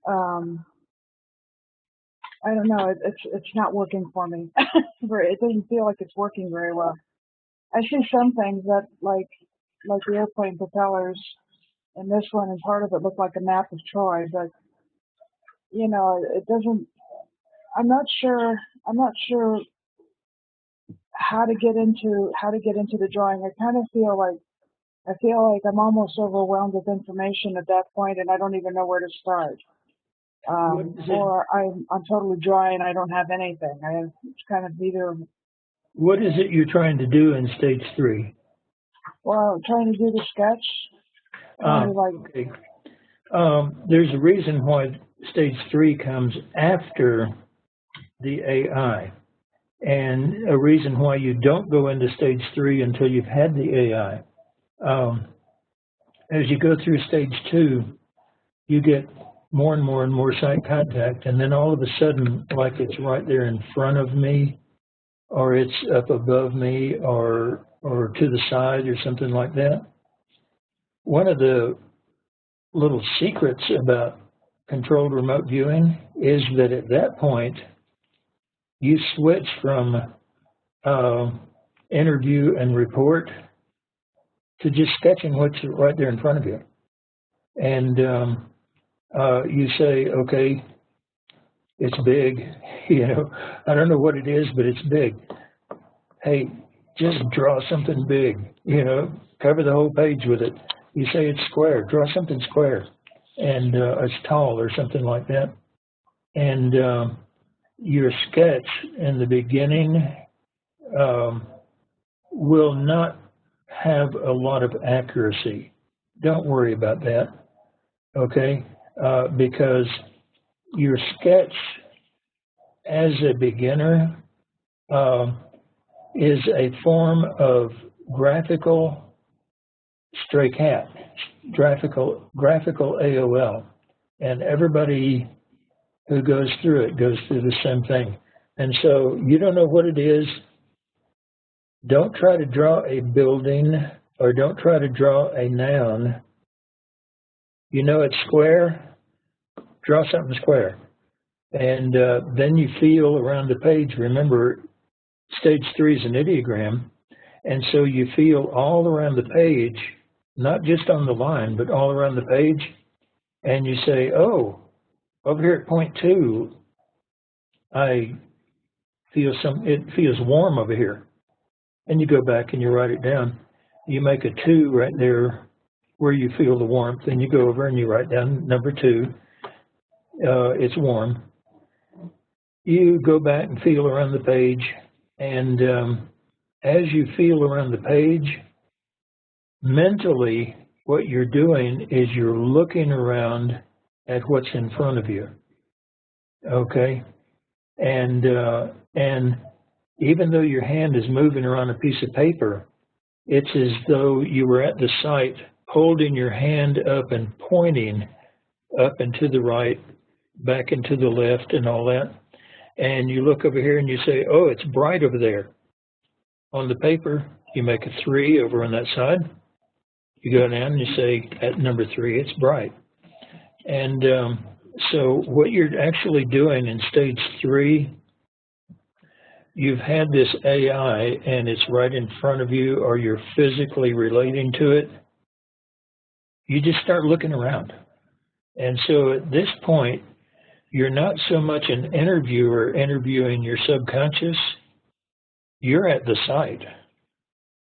I don't know. It's not working for me. It doesn't feel like it's working very well. I see some things that like the airplane propellers, and this one and part of it look like a map of Troy, but it doesn't. I'm not sure how to get into the drawing. I kind of feel like I'm almost overwhelmed with information at that point, and I don't even know where to start. Or I'm totally dry and I don't have anything. It's kind of either. What is it you're trying to do in stage 3? Well, I'm trying to do the sketch. Okay. There's a reason why stage 3 comes after the AI, and a reason why you don't go into stage 3 until you've had the AI. As you go through stage 2, you get more and more and more sight contact, and then all of a sudden, like it's right there in front of me, or it's up above me, or to the side, or something like that. One of the little secrets about controlled remote viewing is that at that point, you switch from interview and report to just sketching what's right there in front of you. And you say, okay, it's big, I don't know what it is, but it's big. Hey, just draw something big, cover the whole page with it. You say it's square, draw something square, and it's tall or something like that. And your sketch in the beginning will not have a lot of accuracy. Don't worry about that, okay? Because your sketch as a beginner is a form of graphical stray cat, graphical AOL, and everybody who goes through it goes through the same thing. And so you don't know what it is. Don't try to draw a building, or don't try to draw a noun. It's square, draw something square. And then you feel around the page. Remember, stage 3 is an ideogram, And so you feel all around the page, not just on the line, but all around the page, and you say, oh, over here at point 2, I feel it feels warm over here. And you go back and you write it down. You make a 2 right there where you feel the warmth, and you go over and you write down number 2. It's warm. You go back and feel around the page, and as you feel around the page, mentally, what you're doing is you're looking around at what's in front of you. Okay? And even though your hand is moving around a piece of paper, it's as though you were at the site holding your hand up and pointing up and to the right, back and to the left and all that. And you look over here and you say, oh, it's bright over there. On the paper, you make a 3 over on that side. You go down and you say, at number 3, it's bright. And so what you're actually doing in stage 3, you've had this AI and it's right in front of you, or you're physically relating to it. You just start looking around. And so at this point, you're not so much an interviewer interviewing your subconscious, you're at the site.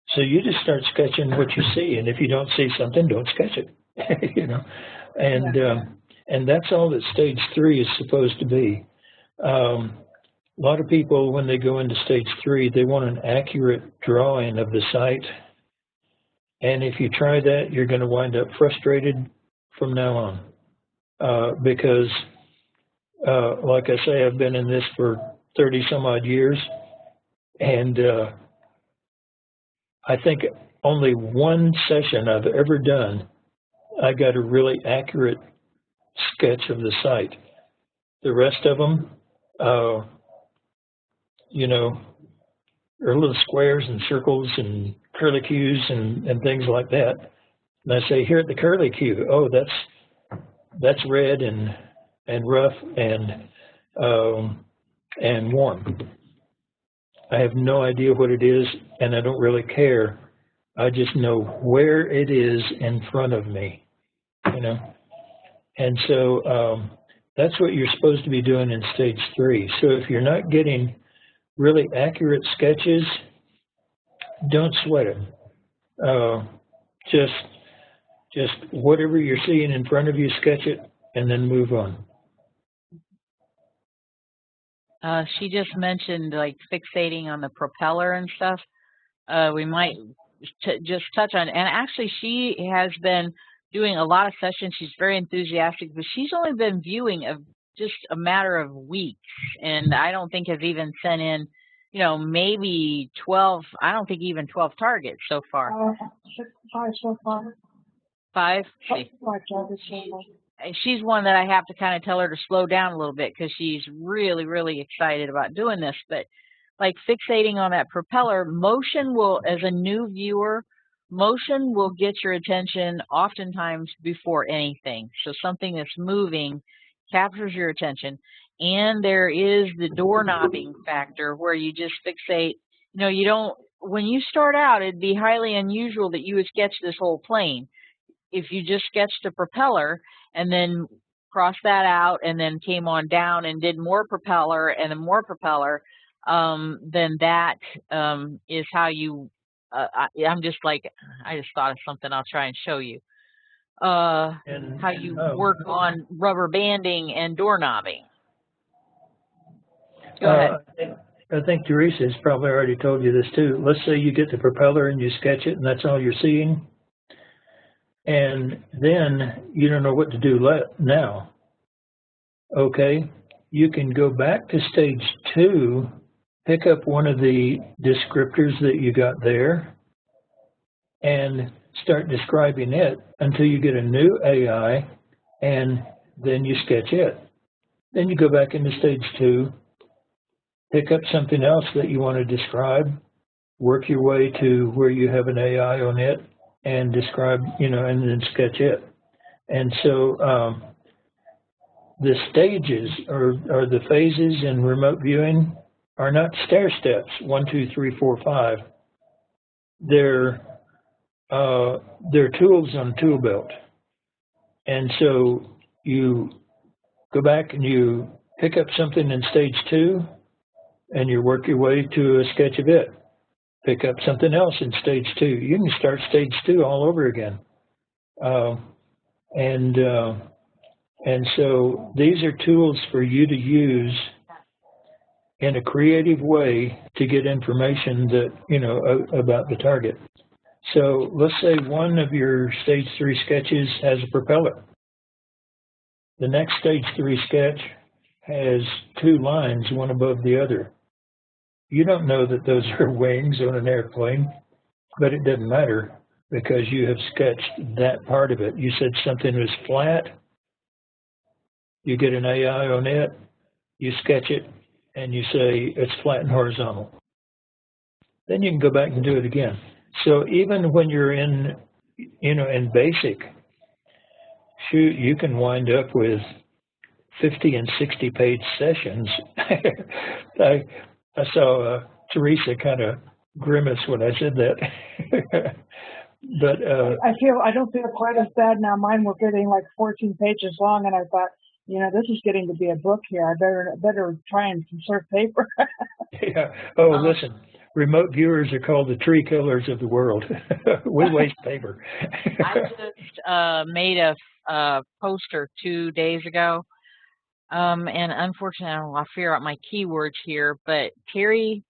So you just start sketching what you see, and if you don't see something, don't sketch it, you know. And that's all that stage 3 is supposed to be. A lot of people, when they go into stage 3, they want an accurate drawing of the site. And if you try that, you're going to wind up frustrated from now on. Because, like I say, I've been in this for 30 some odd years. And I think only one session I've ever done, I got a really accurate sketch of the site. The rest of them, you know, are little squares and circles and curlicues and things like that. And I say, here at the curlicue, oh, that's red and rough and warm. I have no idea what it is, and I don't really care. I just know where it is in front of me, you know. And so that's what you're supposed to be doing in stage 3. So if you're not getting really accurate sketches, don't sweat it. Just whatever you're seeing in front of you, sketch it, and then move on. She just mentioned like fixating on the propeller and stuff. We might just touch on, and actually she has been doing a lot of sessions. She's very enthusiastic, but she's only been viewing just a matter of weeks, and I don't think has even sent in, you know, maybe 12, I don't think even 12 targets so far. 5 so far. 5? 5 targets so far. She's one that I have to kind of tell her to slow down a little bit because she's really, really excited about doing this. But like fixating on that propeller, motion will, as a new viewer, motion will get your attention oftentimes before anything. So something that's moving captures your attention. And there is the doorknobbing factor where you just fixate. You know, you don't, when you start out, it'd be highly unusual that you would sketch this whole plane. If you just sketched a propeller and then crossed that out and then came on down and did more propeller and then more propeller, then that is how you, I'm just like, I just thought of something I'll try and show you. How you work on rubber banding and doorknobbing. Go ahead. I think Teresa has probably already told you this too. Let's say you get the propeller and you sketch it and that's all you're seeing. And then you don't know what to do now. Okay, you can go back to stage 2, pick up one of the descriptors that you got there, and start describing it until you get a new AI, and then you sketch it. Then you go back into stage 2, pick up something else that you want to describe, work your way to where you have an AI on it, and describe, you know, and then sketch it. And so the stages or the phases in remote viewing are not stair steps, 1, 2, 3, 4, 5. they're tools on a tool belt. And so you go back and you pick up something in stage 2, and you work your way to a sketch of it. Pick up something else in stage 2. You can start stage 2 all over again. And so these are tools for you to use in a creative way to get information that, about the target. So let's say one of your stage 3 sketches has a propeller. The next stage 3 sketch has 2 lines, one above the other. You don't know that those are wings on an airplane, but it doesn't matter because you have sketched that part of it. You said something was flat. You get an AI on it, you sketch it, and you say it's flat and horizontal. Then you can go back and do it again. So even when you're in basic, shoot, you can wind up with 50 and 60 page sessions. I saw Teresa kind of grimace when I said that. But I don't feel quite as bad now. Mine were getting like 14 pages long, and I thought, this is getting to be a book here. I better try and conserve paper. Yeah. Oh, listen. Remote viewers are called the tree killers of the world. We waste paper. I just made a poster 2 days ago, and unfortunately, I'll figure out my keywords here. But Terry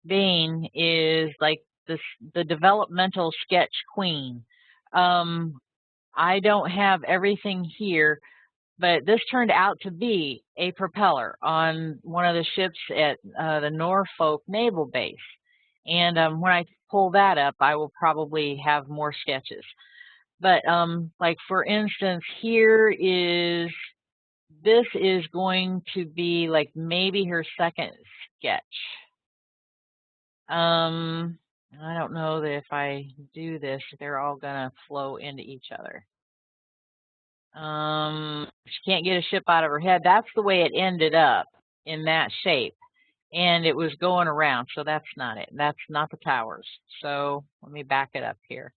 Bain is like the developmental sketch queen. I don't have everything here, but this turned out to be a propeller on one of the ships at the Norfolk Naval Base. And when I pull that up, I will probably have more sketches. But like for instance, this is going to be like maybe her second sketch. I don't know that if I do this, they're all gonna flow into each other. She can't get a ship out of her head. That's the way it ended up in that shape. And it was going around, so that's not it. That's not the towers. So let me back it up here.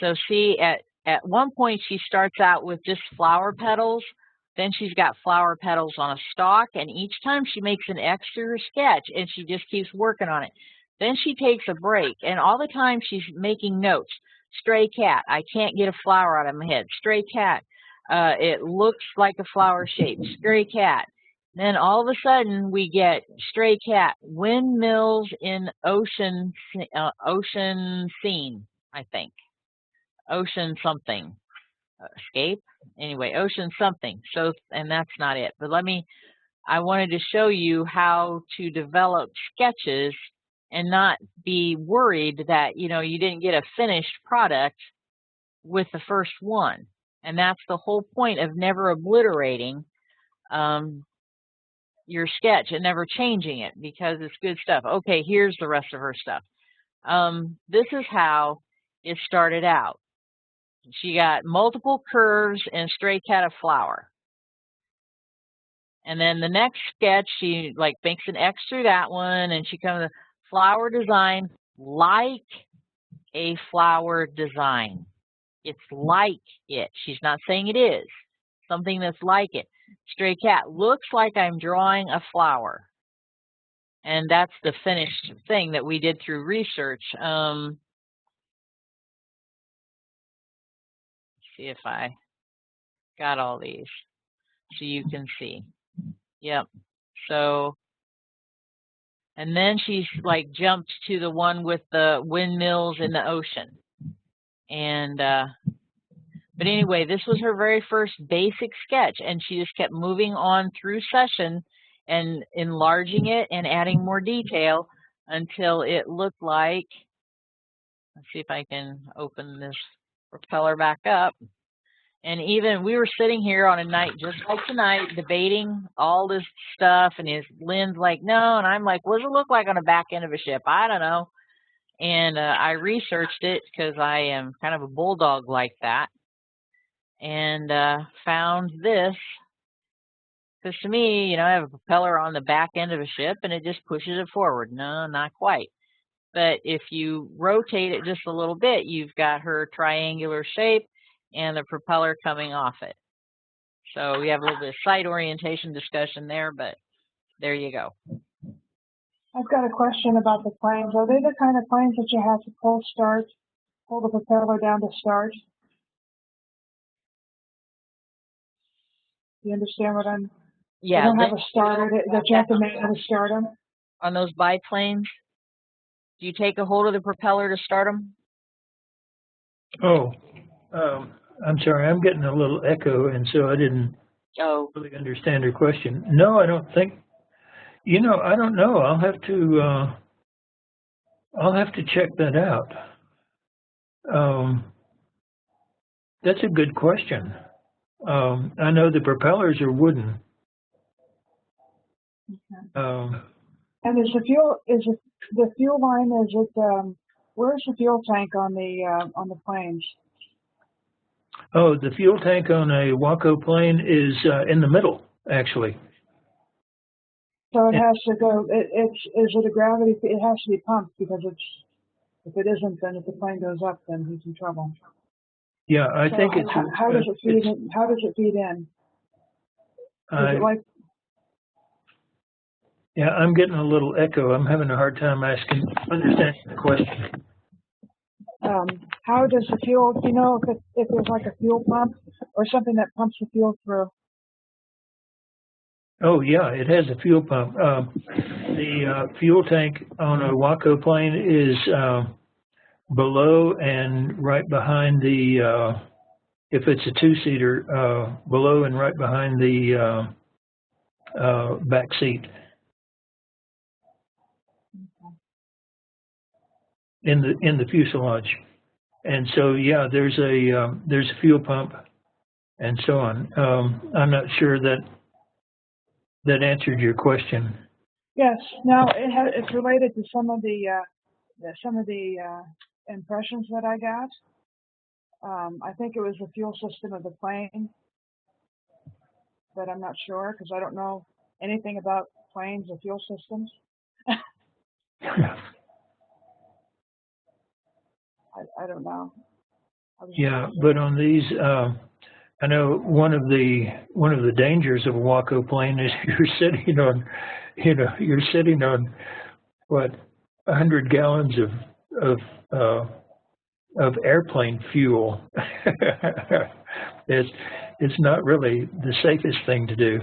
So see, at one point she starts out with just flower petals. Then she's got flower petals on a stalk, and each time she makes an extra sketch, and she just keeps working on it. Then she takes a break, and all the time she's making notes. Stray cat, I can't get a flower out of my head. Stray cat, it looks like a flower shape. Stray cat. Then all of a sudden we get stray cat, windmills in ocean scene, I think. Ocean something. Escape? Anyway, ocean something. So, and that's not it. But I wanted to show you how to develop sketches and not be worried that, you didn't get a finished product with the first one. And that's the whole point of never obliterating your sketch and never changing it because it's good stuff. Okay, here's the rest of her stuff. This is how it started out. She got multiple curves and stray cat of flower. And then the next sketch, she makes an X through that one, and she comes to flower design like a flower design. It's like it. She's not saying it is. Something that's like it. Stray cat looks like I'm drawing a flower. And that's the finished thing that we did through research. See if I got all these so you can see. Yep. So, and then she's jumped to the one with the windmills in the ocean. And, but anyway, this was her very first basic sketch, and she just kept moving on through session and enlarging it and adding more detail until it looked like, let's see if I can open this propeller back up. And even we were sitting here on a night just like tonight, debating all this stuff, and Lynn's like, no, and I'm like, what does it look like on the back end of a ship? I don't know. And I researched it because I am kind of a bulldog like that, and found this. Because to me, I have a propeller on the back end of a ship, and it just pushes it forward. No, not quite. but if you rotate it just a little bit, you've got her triangular shape and the propeller coming off it. So we have a little bit of site orientation discussion there, but there you go. I've got a question about the planes. Are they the kind of planes that you have to pull the propeller down to start? Do you understand what I'm? Yeah. They don't have a starter that you have to manually start them. On those biplanes, do you take a hold of the propeller to start them? Oh, I'm sorry, I'm getting a little echo, and so I didn't really understand her question. No, I don't think. You know, I don't know. I'll have to check that out. That's a good question. I know the propellers are wooden. Okay. And is the fuel line? Where's the fuel tank on the planes? Oh, the fuel tank on a Waco plane is in the middle, actually. So it has to go. Is it a gravity? It has to be pumped because if it isn't, then if the plane goes up, then he's in trouble. Yeah, I think it's. How does it feed in? How does it feed in? Is it like? Yeah, I'm getting a little echo. I'm having a hard time understanding the question. How does the fuel? Do you know if there's like a fuel pump or something that pumps the fuel through? Oh yeah, it has a fuel pump. The fuel tank on a Waco plane is below and right behind the. If it's a two-seater, below and right behind the back seat. In the fuselage, and so yeah, there's a fuel pump, and so on. I'm not sure that answered your question. Yes. Now it's related to some of the impressions that I got. I think it was the fuel system of the plane, but I'm not sure because I don't know anything about planes or fuel systems. I don't know. Yeah, but on these, I know one of the dangers of a Waco plane is you're sitting on what 100 gallons of airplane fuel. It's not really the safest thing to do.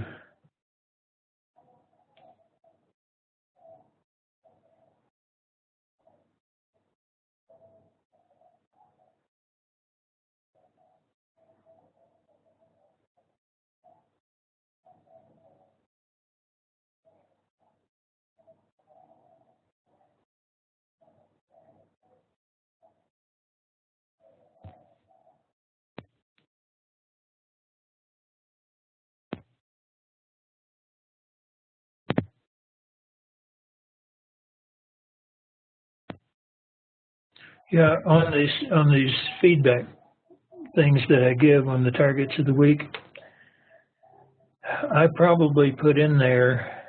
Yeah, on these feedback things that I give on the targets of the week, I probably put in there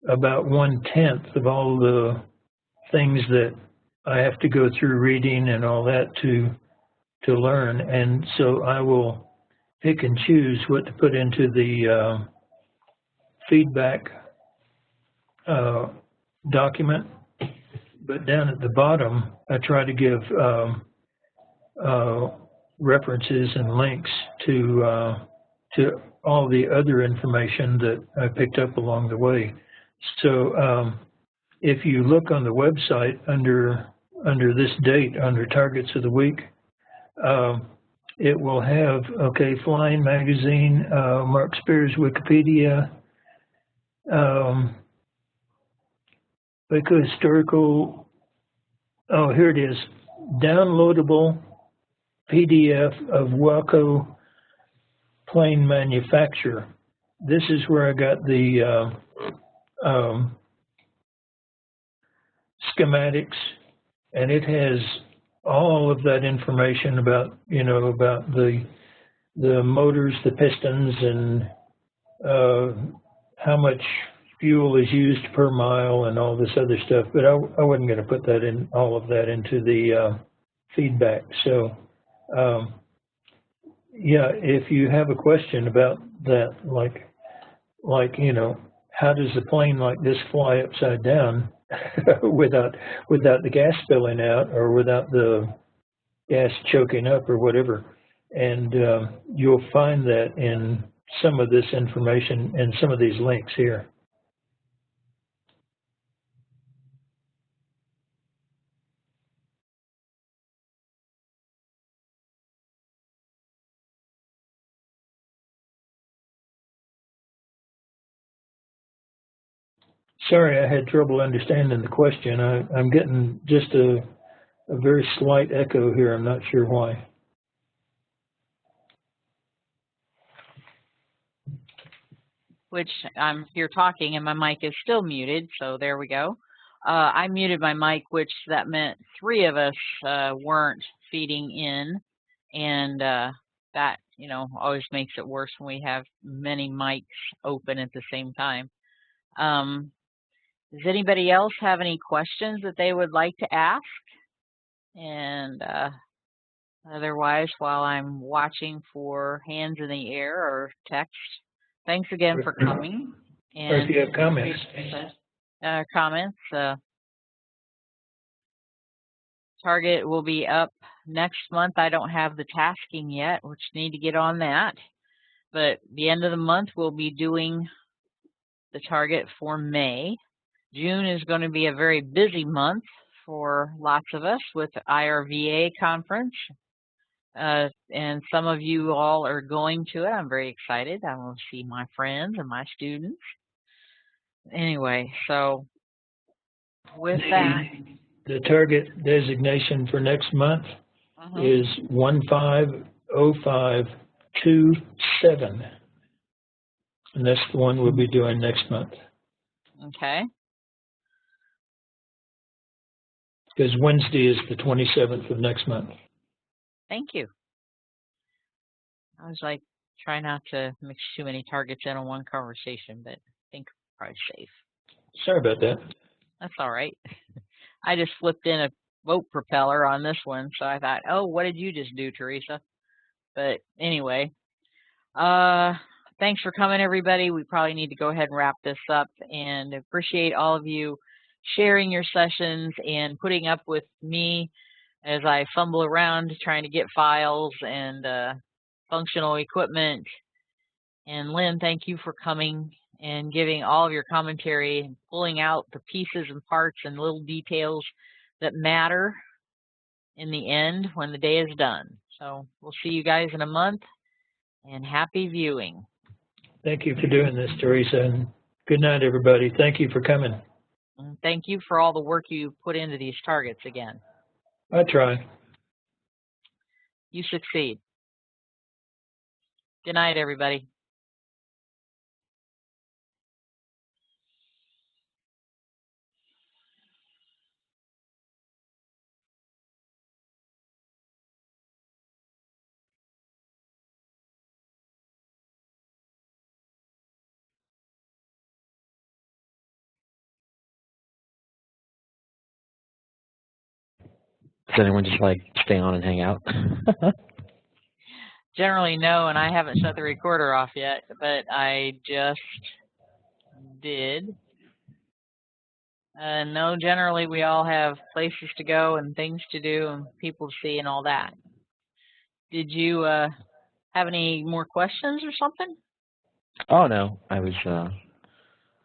about 1/10 of all the things that I have to go through reading and all that to learn, and so I will pick and choose what to put into the feedback document. But down at the bottom, I try to give references and links to all the other information that I picked up along the way. So if you look on the website under this date, under targets of the week, it will have, okay, Flying Magazine, Mark Spears Wikipedia, Waco Historical, oh, here it is, downloadable PDF of Waco plane manufacturer. This is where I got the schematics, and it has all of that information about, about the motors, the pistons, and how much fuel is used per mile and all this other stuff, but I wasn't going to put that in, all of that into the feedback. So, yeah, if you have a question about that, like, you know, how does a plane like this fly upside down without the gas spilling out or without the gas choking up or whatever? And you'll find that in some of this information and some of these links here. Sorry, I had trouble understanding the question. I'm getting just a very slight echo here. I'm not sure why. Which I'm here talking and my mic is still muted, so there we go. I muted my mic, which that meant 3 of us weren't feeding in, and that, you know, always makes it worse when we have many mics open at the same time. Does anybody else have any questions that they would like to ask? And otherwise, while I'm watching for hands in the air or text, thanks again for coming. And Or if you have comments. Comments. Target will be up next month. I don't have the tasking yet, which need to get on that. But the end of the month, we'll be doing the target for May. June is going to be a very busy month for lots of us with the IRVA conference. And some of you all are going to it. I'm very excited. I will see my friends and my students. Anyway, so with that. The target designation for next month is 150527. And that's the one we'll be doing next month. Okay. Because Wednesday is the 27th of next month. Thank you. I was like, try not to mix too many targets in on one conversation, but I think I'm probably safe. Sorry about that. That's all right. I just flipped in a boat propeller on this one, so I thought, oh, what did you just do, Teresa? But anyway, thanks for coming, everybody. We probably need to go ahead and wrap this up, and appreciate all of you sharing your sessions and putting up with me as I fumble around trying to get files and functional equipment. And Lynn, thank you for coming and giving all of your commentary and pulling out the pieces and parts and little details that matter in the end when the day is done. So we'll see you guys in a month, and happy viewing. Thank you for doing this, Teresa, and good night, everybody. Thank you for coming. And thank you for all the work you put into these targets again. I try. You succeed. Good night, everybody. Does anyone just like stay on and hang out? Generally, no, and I haven't shut the recorder off yet, but I just did. No, generally we all have places to go and things to do and people to see and all that. Did you have any more questions or something? Oh no, I was.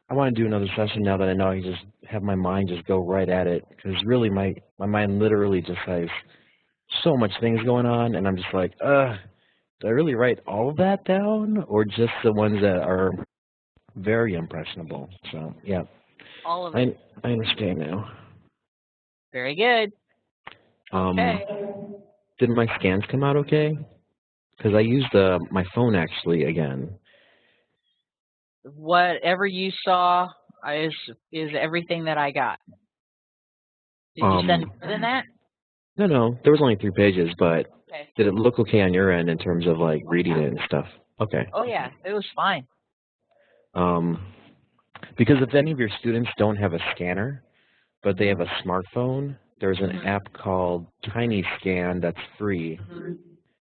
I want to do another session now that I know I can just have my mind just go right at it, because really my mind literally just has so much things going on, and I'm just like, do I really write all of that down, or just the ones that are very impressionable? So yeah, All of it. I understand now. Very good. Okay. Did my scans come out okay? Because I used my phone actually again. Whatever you saw is everything that I got. Did you send more than that? No, there was only 3 pages, but Okay. did it look okay on your end in terms of like reading it and stuff? Okay. Oh yeah, it was fine. Because if any of your students don't have a scanner, but they have a smartphone, there's an app called Tiny Scan that's free.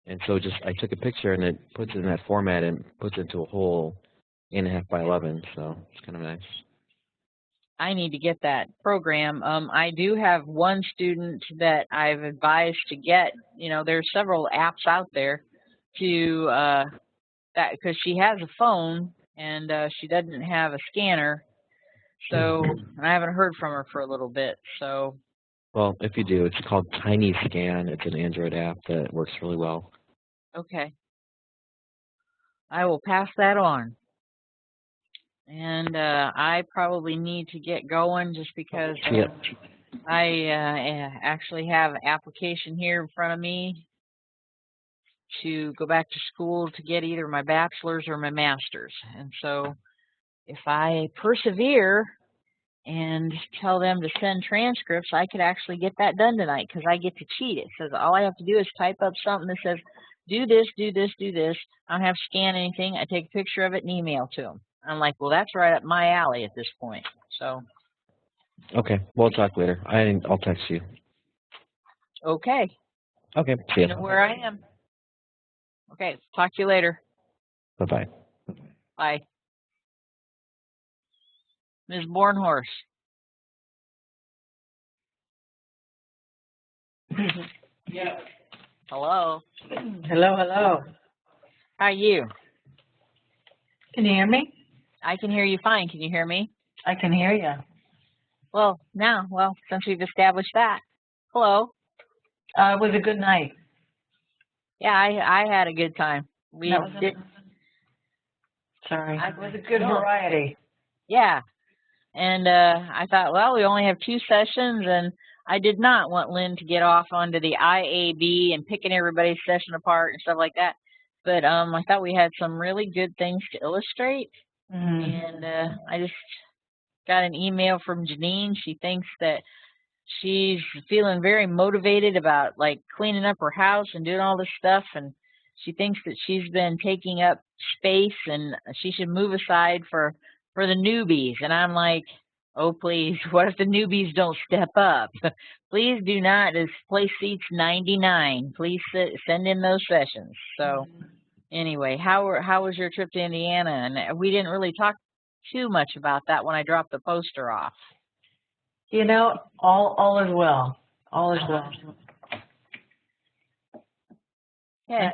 And so I took a picture and it puts it in that format and puts it into a whole 8.5 by 11. So it's kind of nice. I need to get that program. I do have one student that I've advised to get. There's several apps out there to that, because she has a phone and she doesn't have a scanner. So I haven't heard from her for a little bit. So. Well, if you do, it's called Tiny Scan. It's an Android app that works really well. Okay. I will pass that on. And I probably need to get going just because I actually have an application here in front of me to go back to school to get either my bachelor's or my master's. And so if I persevere and tell them to send transcripts, I could actually get that done tonight because I get to cheat. It says all I have to do is type up something that says, do this, do this, do this. I don't have to scan anything. I take a picture of it and email to them. I'm like, well, that's right up my alley at this point. So. Okay, we'll talk later. I'll text you. Okay. Okay, see you. You know where I am. Okay, talk to you later. Bye-bye. Bye. Ms. Bornhorst. Yeah. Hello. Hello, hello. How are you? Can you hear me? I can hear you fine. Can you hear me? I can hear you. Well, since we've established that. Hello. It was a good night. Yeah, I had a good time. Sorry. It was a good variety. Yeah. And I thought, well, we only have 2 sessions, and I did not want Lynn to get off onto the IAB and picking everybody's session apart and stuff like that. But I thought we had some really good things to illustrate. And I just got an email from Janine. She thinks that she's feeling very motivated about like cleaning up her house and doing all this stuff, and she thinks that she's been taking up space and she should move aside for the newbies. And I'm like, oh please, what if the newbies don't step up? Please do not. This place seats 99. Please send in those sessions. So anyway, how was your trip to Indiana? And we didn't really talk too much about that when I dropped the poster off. You know, all is well. All is well. Okay.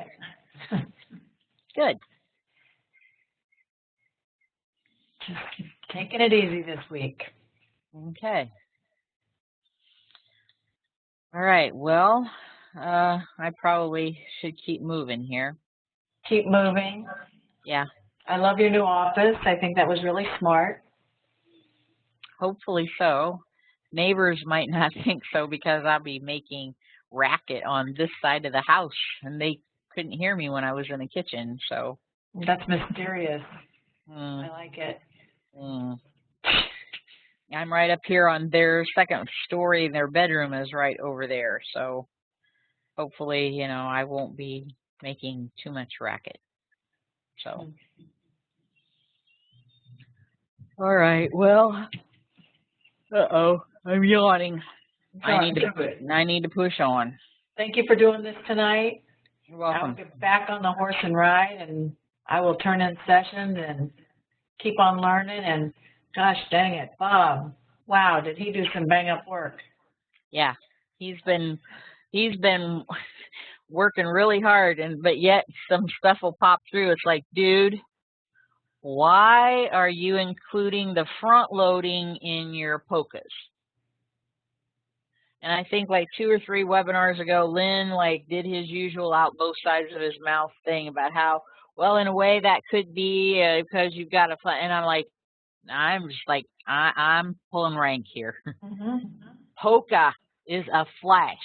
Good. Just taking it easy this week. Okay. All right. Well, I probably should keep moving here. Keep moving. Yeah. I love your new office. I think that was really smart. Hopefully so. Neighbors might not think so because I'll be making racket on this side of the house, and they couldn't hear me when I was in the kitchen. So that's mysterious. I like it. I'm right up here on their second story, and their bedroom is right over there. So hopefully, I won't be making too much racket. So. All right. Well. I'm yawning. I need to push on. Thank you for doing this tonight. You're welcome. I'll get back on the horse and ride, and I will turn in sessions and keep on learning. And gosh dang it, Bob! Wow, did he do some bang up work? Yeah, he's been working really hard, but yet some stuff will pop through. It's like, dude, why are you including the front loading in your POCAs? And I think like 2 or 3 webinars ago, Lynn did his usual out both sides of his mouth thing about how, well, in a way that could be because you've got a flat. And I'm just like, I'm pulling rank here. POCA is a flash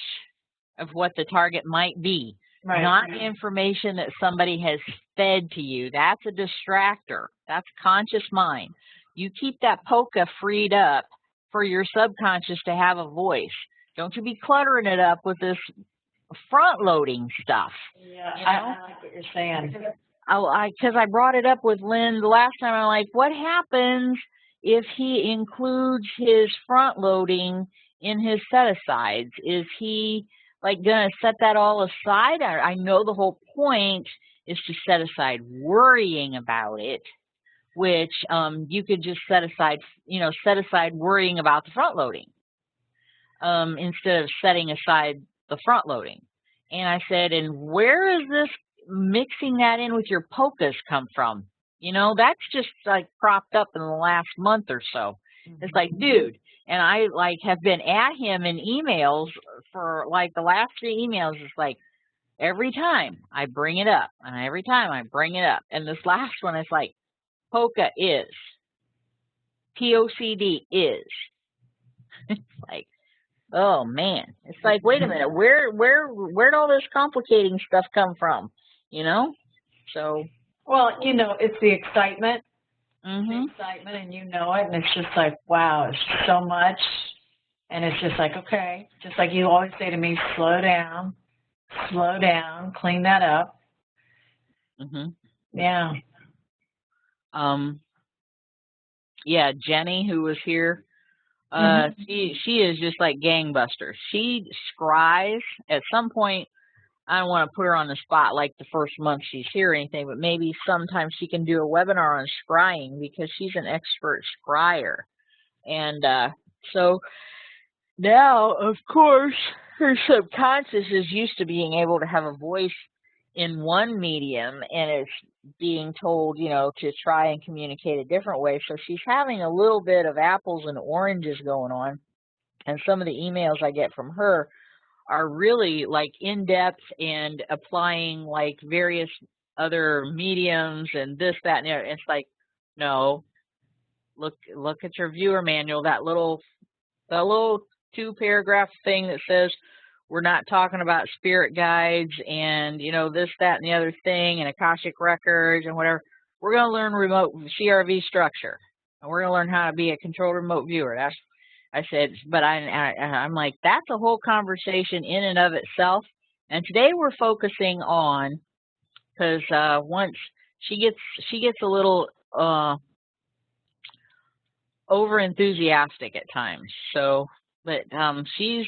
of what the target might be, not information that somebody has fed to you. That's a distractor. That's conscious mind. You keep that POCA freed up for your subconscious to have a voice. Don't you be cluttering it up with this front-loading stuff. Yeah, I like what you're saying. Because I brought it up with Lynn the last time. I'm like, what happens if he includes his front loading in his set-asides. Is he like going to set that all aside? I know the whole point is to set aside worrying about it, which you could just set aside worrying about the front loading instead of setting aside the front loading. And I said, and where is this mixing that in with your polkas come from? That's just like propped up in the last month or so. It's like, dude, and I like have been at him in emails for like the last 3 emails. It's like every time I bring it up, and every time I bring it up, and this last one is like, polka is, POCD is. It's like, oh man, it's like, wait a minute, where'd all this complicating stuff come from? So. Well, it's the excitement. Mm-hmm. The excitement, and it, and it's just like, wow, it's so much, and it's just like, okay, just like you always say to me, slow down, clean that up. Mm-hmm. Yeah. Yeah, Jenny, who was here, she is just like gangbusters. She scries at some point. I don't want to put her on the spot like the first month she's here or anything, but maybe sometime she can do a webinar on scrying because she's an expert scryer. And so now, of course, her subconscious is used to being able to have a voice in one medium, and it's being told, to try and communicate a different way. So she's having a little bit of apples and oranges going on. And some of the emails I get from her are really like in-depth and applying like various other mediums and this, that, and the other. It's like, no, look at your viewer manual, that little 2-paragraph thing that says we're not talking about spirit guides and, this, that, and the other thing and Akashic records and whatever. We're going to learn remote CRV structure, and we're going to learn how to be a controlled remote viewer. I said, but I'm like, that's a whole conversation in and of itself. And today we're focusing on, because once she gets a little over enthusiastic at times. So, but she's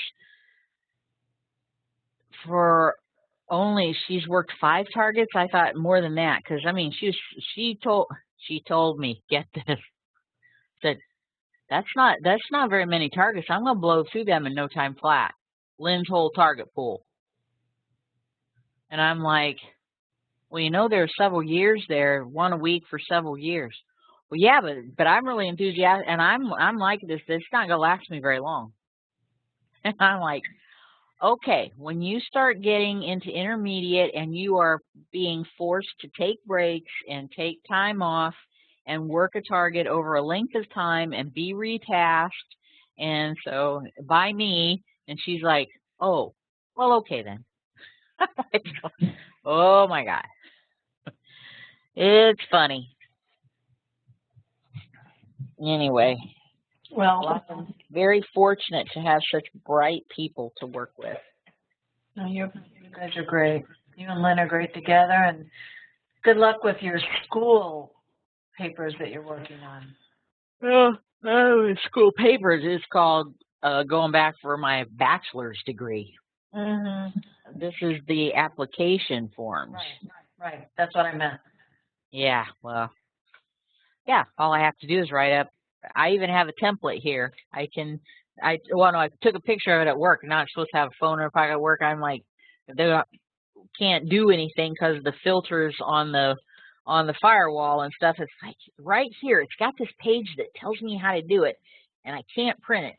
she's worked 5 targets. I thought more than that, because I mean she told me, get this, said, that's not very many targets. I'm going to blow through them in no time flat. Lynn's whole target pool. And I'm like, well, there are several years there, 1 a week for several years. Well, yeah, but I'm really enthusiastic, and I'm like this. It's not going to last me very long. And I'm like, okay, when you start getting into intermediate and you are being forced to take breaks and take time off and work a target over a length of time and be retasked, and so by me, and she's like, oh, well, okay then. Oh my God. It's funny. Anyway, Well, I'm very fortunate to have such bright people to work with. no, you guys are great. You and Lynn are great together, and good luck with your school papers that you're working on. Oh, school papers is called going back for my bachelor's degree. Mm-hmm. This is the application forms. Right. That's what I meant. Yeah, well, yeah, all I have to do is write up. I even have a template here. I took a picture of it at work. Now I'm supposed to have a phone in my pocket at work. I'm like, they can't do anything because of the filters on the firewall and stuff. It's like right here. It's got this page that tells me how to do it, and I can't print it.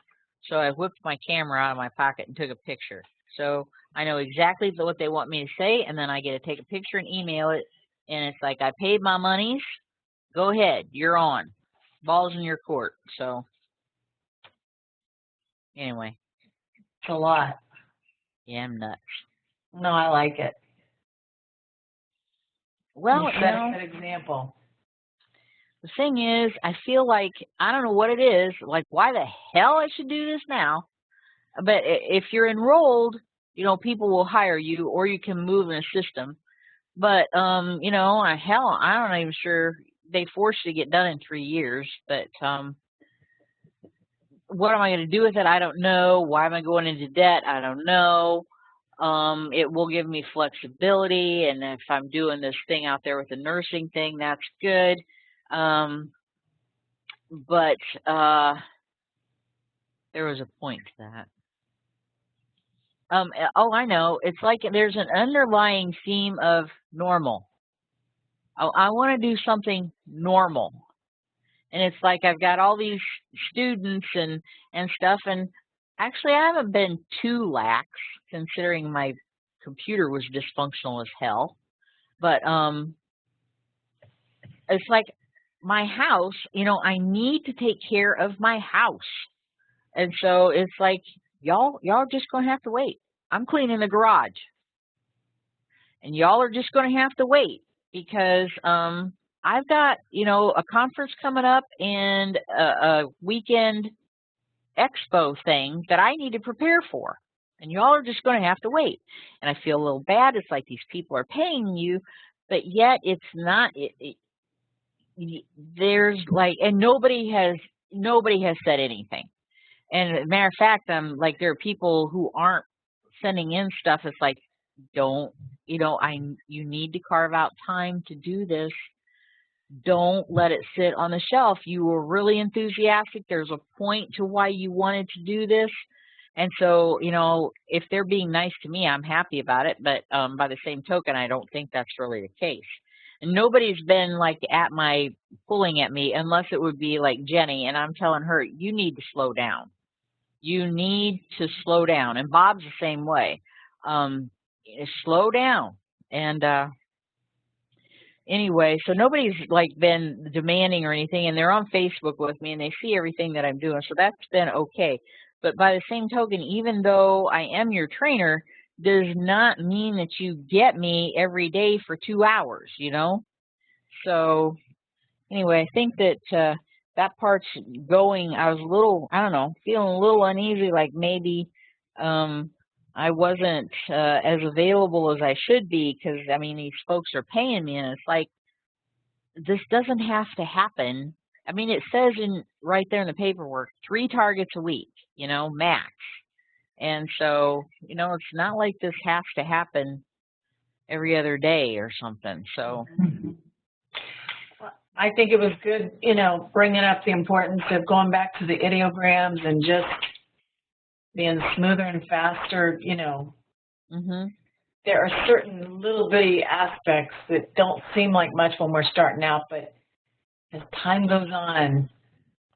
So I whipped my camera out of my pocket and took a picture. So I know exactly what they want me to say, and then I get to take a picture and email it. And it's like, I paid my monies. Go ahead. You're on. Ball's in your court. So anyway. It's a lot. Yeah, I'm nuts. No, I like it. Well, you set a good example. The thing is, I feel like, I don't know what it is, like why the hell I should do this now. But if you're enrolled, people will hire you, or you can move in a system. But, hell, I'm not even sure they force you to get done in 3 years. But what am I going to do with it? I don't know. Why am I going into debt? I don't know. It will give me flexibility, and if I'm doing this thing out there with the nursing thing, that's good. But there was a point to that. Oh, I know. It's like there's an underlying theme of normal. Oh, I want to do something normal. And it's like I've got all these students and stuff, and actually I haven't been too lax considering my computer was dysfunctional as hell. But it's like my house, I need to take care of my house. And so it's like y'all just going to have to wait. I'm cleaning the garage. And y'all are just going to have to wait because I've got, a conference coming up and a weekend expo thing that I need to prepare for. And y'all are just going to have to wait. And I feel a little bad. It's like these people are paying you, but yet it's not, there's like, and nobody has said anything. And as a matter of fact, there are people who aren't sending in stuff. It's like, don't, you need to carve out time to do this. Don't let it sit on the shelf. You were really enthusiastic. There's a point to why you wanted to do this. And so, if they're being nice to me, I'm happy about it. But by the same token, I don't think that's really the case. And nobody's been like pulling at me unless it would be like Jenny. And I'm telling her, you need to slow down. You need to slow down. And Bob's the same way. Slow down. And anyway, so nobody's like been demanding or anything, and they're on Facebook with me and they see everything that I'm doing. So that's been okay. But by the same token, even though I am your trainer, does not mean that you get me every day for 2 hours, So anyway, I think that that part's going. I was a little, I don't know, feeling a little uneasy, like maybe I wasn't as available as I should be because, these folks are paying me, and it's like, this doesn't have to happen. It says right there in the paperwork, 3 targets a week, max. And so, it's not like this has to happen every other day or something. So I think it was good, bringing up the importance of going back to the ideograms and just being smoother and faster, There are certain little bitty aspects that don't seem like much when we're starting out, but as time goes on,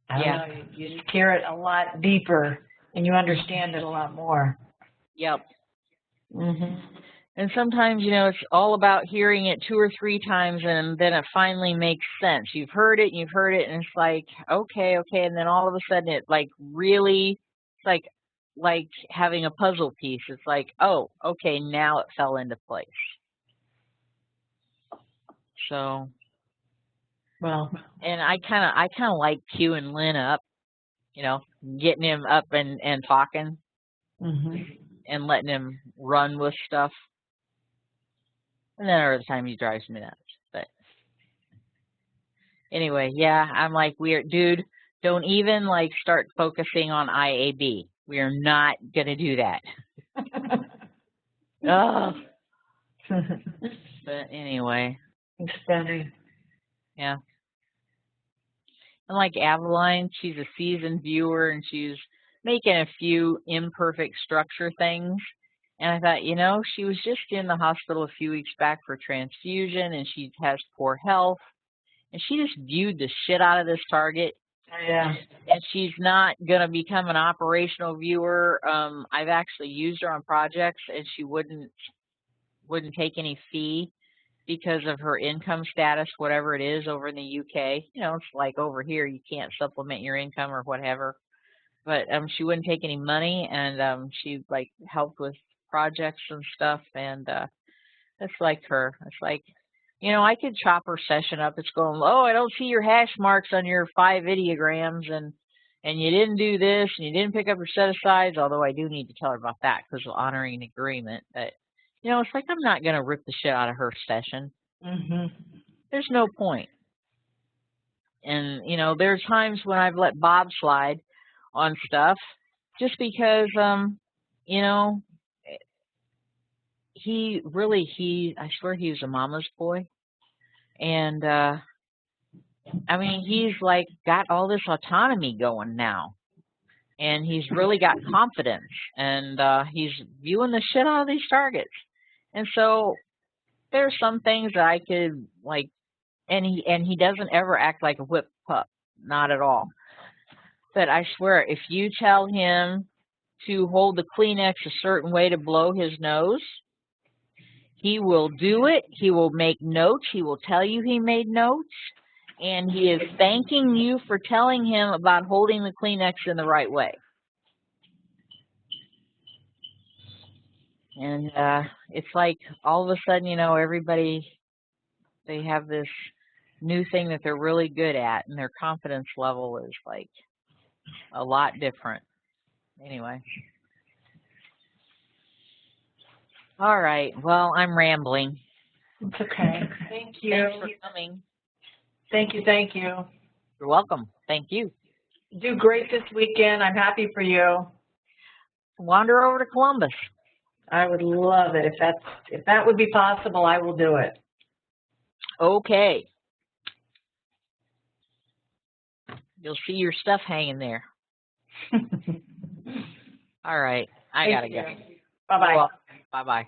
I don't know, you just hear it a lot deeper and you understand it a lot more. Yep. And sometimes, it's all about hearing it 2 or 3 times, and then it finally makes sense. You've heard it, and it's like, okay, and then all of a sudden it really, it's like having a puzzle piece. It's like, oh, okay, now it fell into place. So, well, and I kind of like queuing Lynn up, getting him up and talking, and letting him run with stuff. And then other time he drives me nuts. But anyway, yeah, I'm like, dude, don't even start focusing on IAB. We are not going to do that. Oh. But anyway. It's funny. Yeah. And like Aveline, she's a seasoned viewer, and she's making a few imperfect structure things. And I thought, she was just in the hospital a few weeks back for transfusion, and she has poor health. And she just viewed the shit out of this target. Yeah. And she's not going to become an operational viewer. I've actually used her on projects, and she wouldn't take any fee because of her income status, whatever it is over in the UK. It's like over here, you can't supplement your income or whatever. But she wouldn't take any money, and she helped with projects and stuff, and that's like her. It's like, I could chop her session up. It's going, oh, I don't see your hash marks on your 5 ideograms, and you didn't do this, and you didn't pick up your set asides, although I do need to tell her about that because we're honoring an agreement. But, it's like I'm not going to rip the shit out of her session. There's no point. And, there's times when I've let Bob slide on stuff, just because, you know, I swear he was a mama's boy. And, I mean, he's like got all this autonomy going now. And he's really got confidence. And he's viewing the shit out of these targets. And so there's some things that I could like, and he doesn't ever act like a whipped pup. Not at all. But I swear, if you tell him to hold the Kleenex a certain way to blow his nose, he will do it. He will make notes. He will tell you he made notes. And he is thanking you for telling him about holding the Kleenex in the right way. And it's like all of a sudden, you know, everybody, they have this new thing that they're really good at, and their confidence level is like a lot different. Anyway. All right. Well, I'm rambling. It's okay. Thank you. Thanks for coming. Thank you. Thank you. You're welcome. Thank you. Do great this weekend. I'm happy for you. Wander over to Columbus. I would love it. If that would be possible, I will do it. Okay. You'll see your stuff hanging there. All right. I gotta go. Bye-bye. Bye-bye.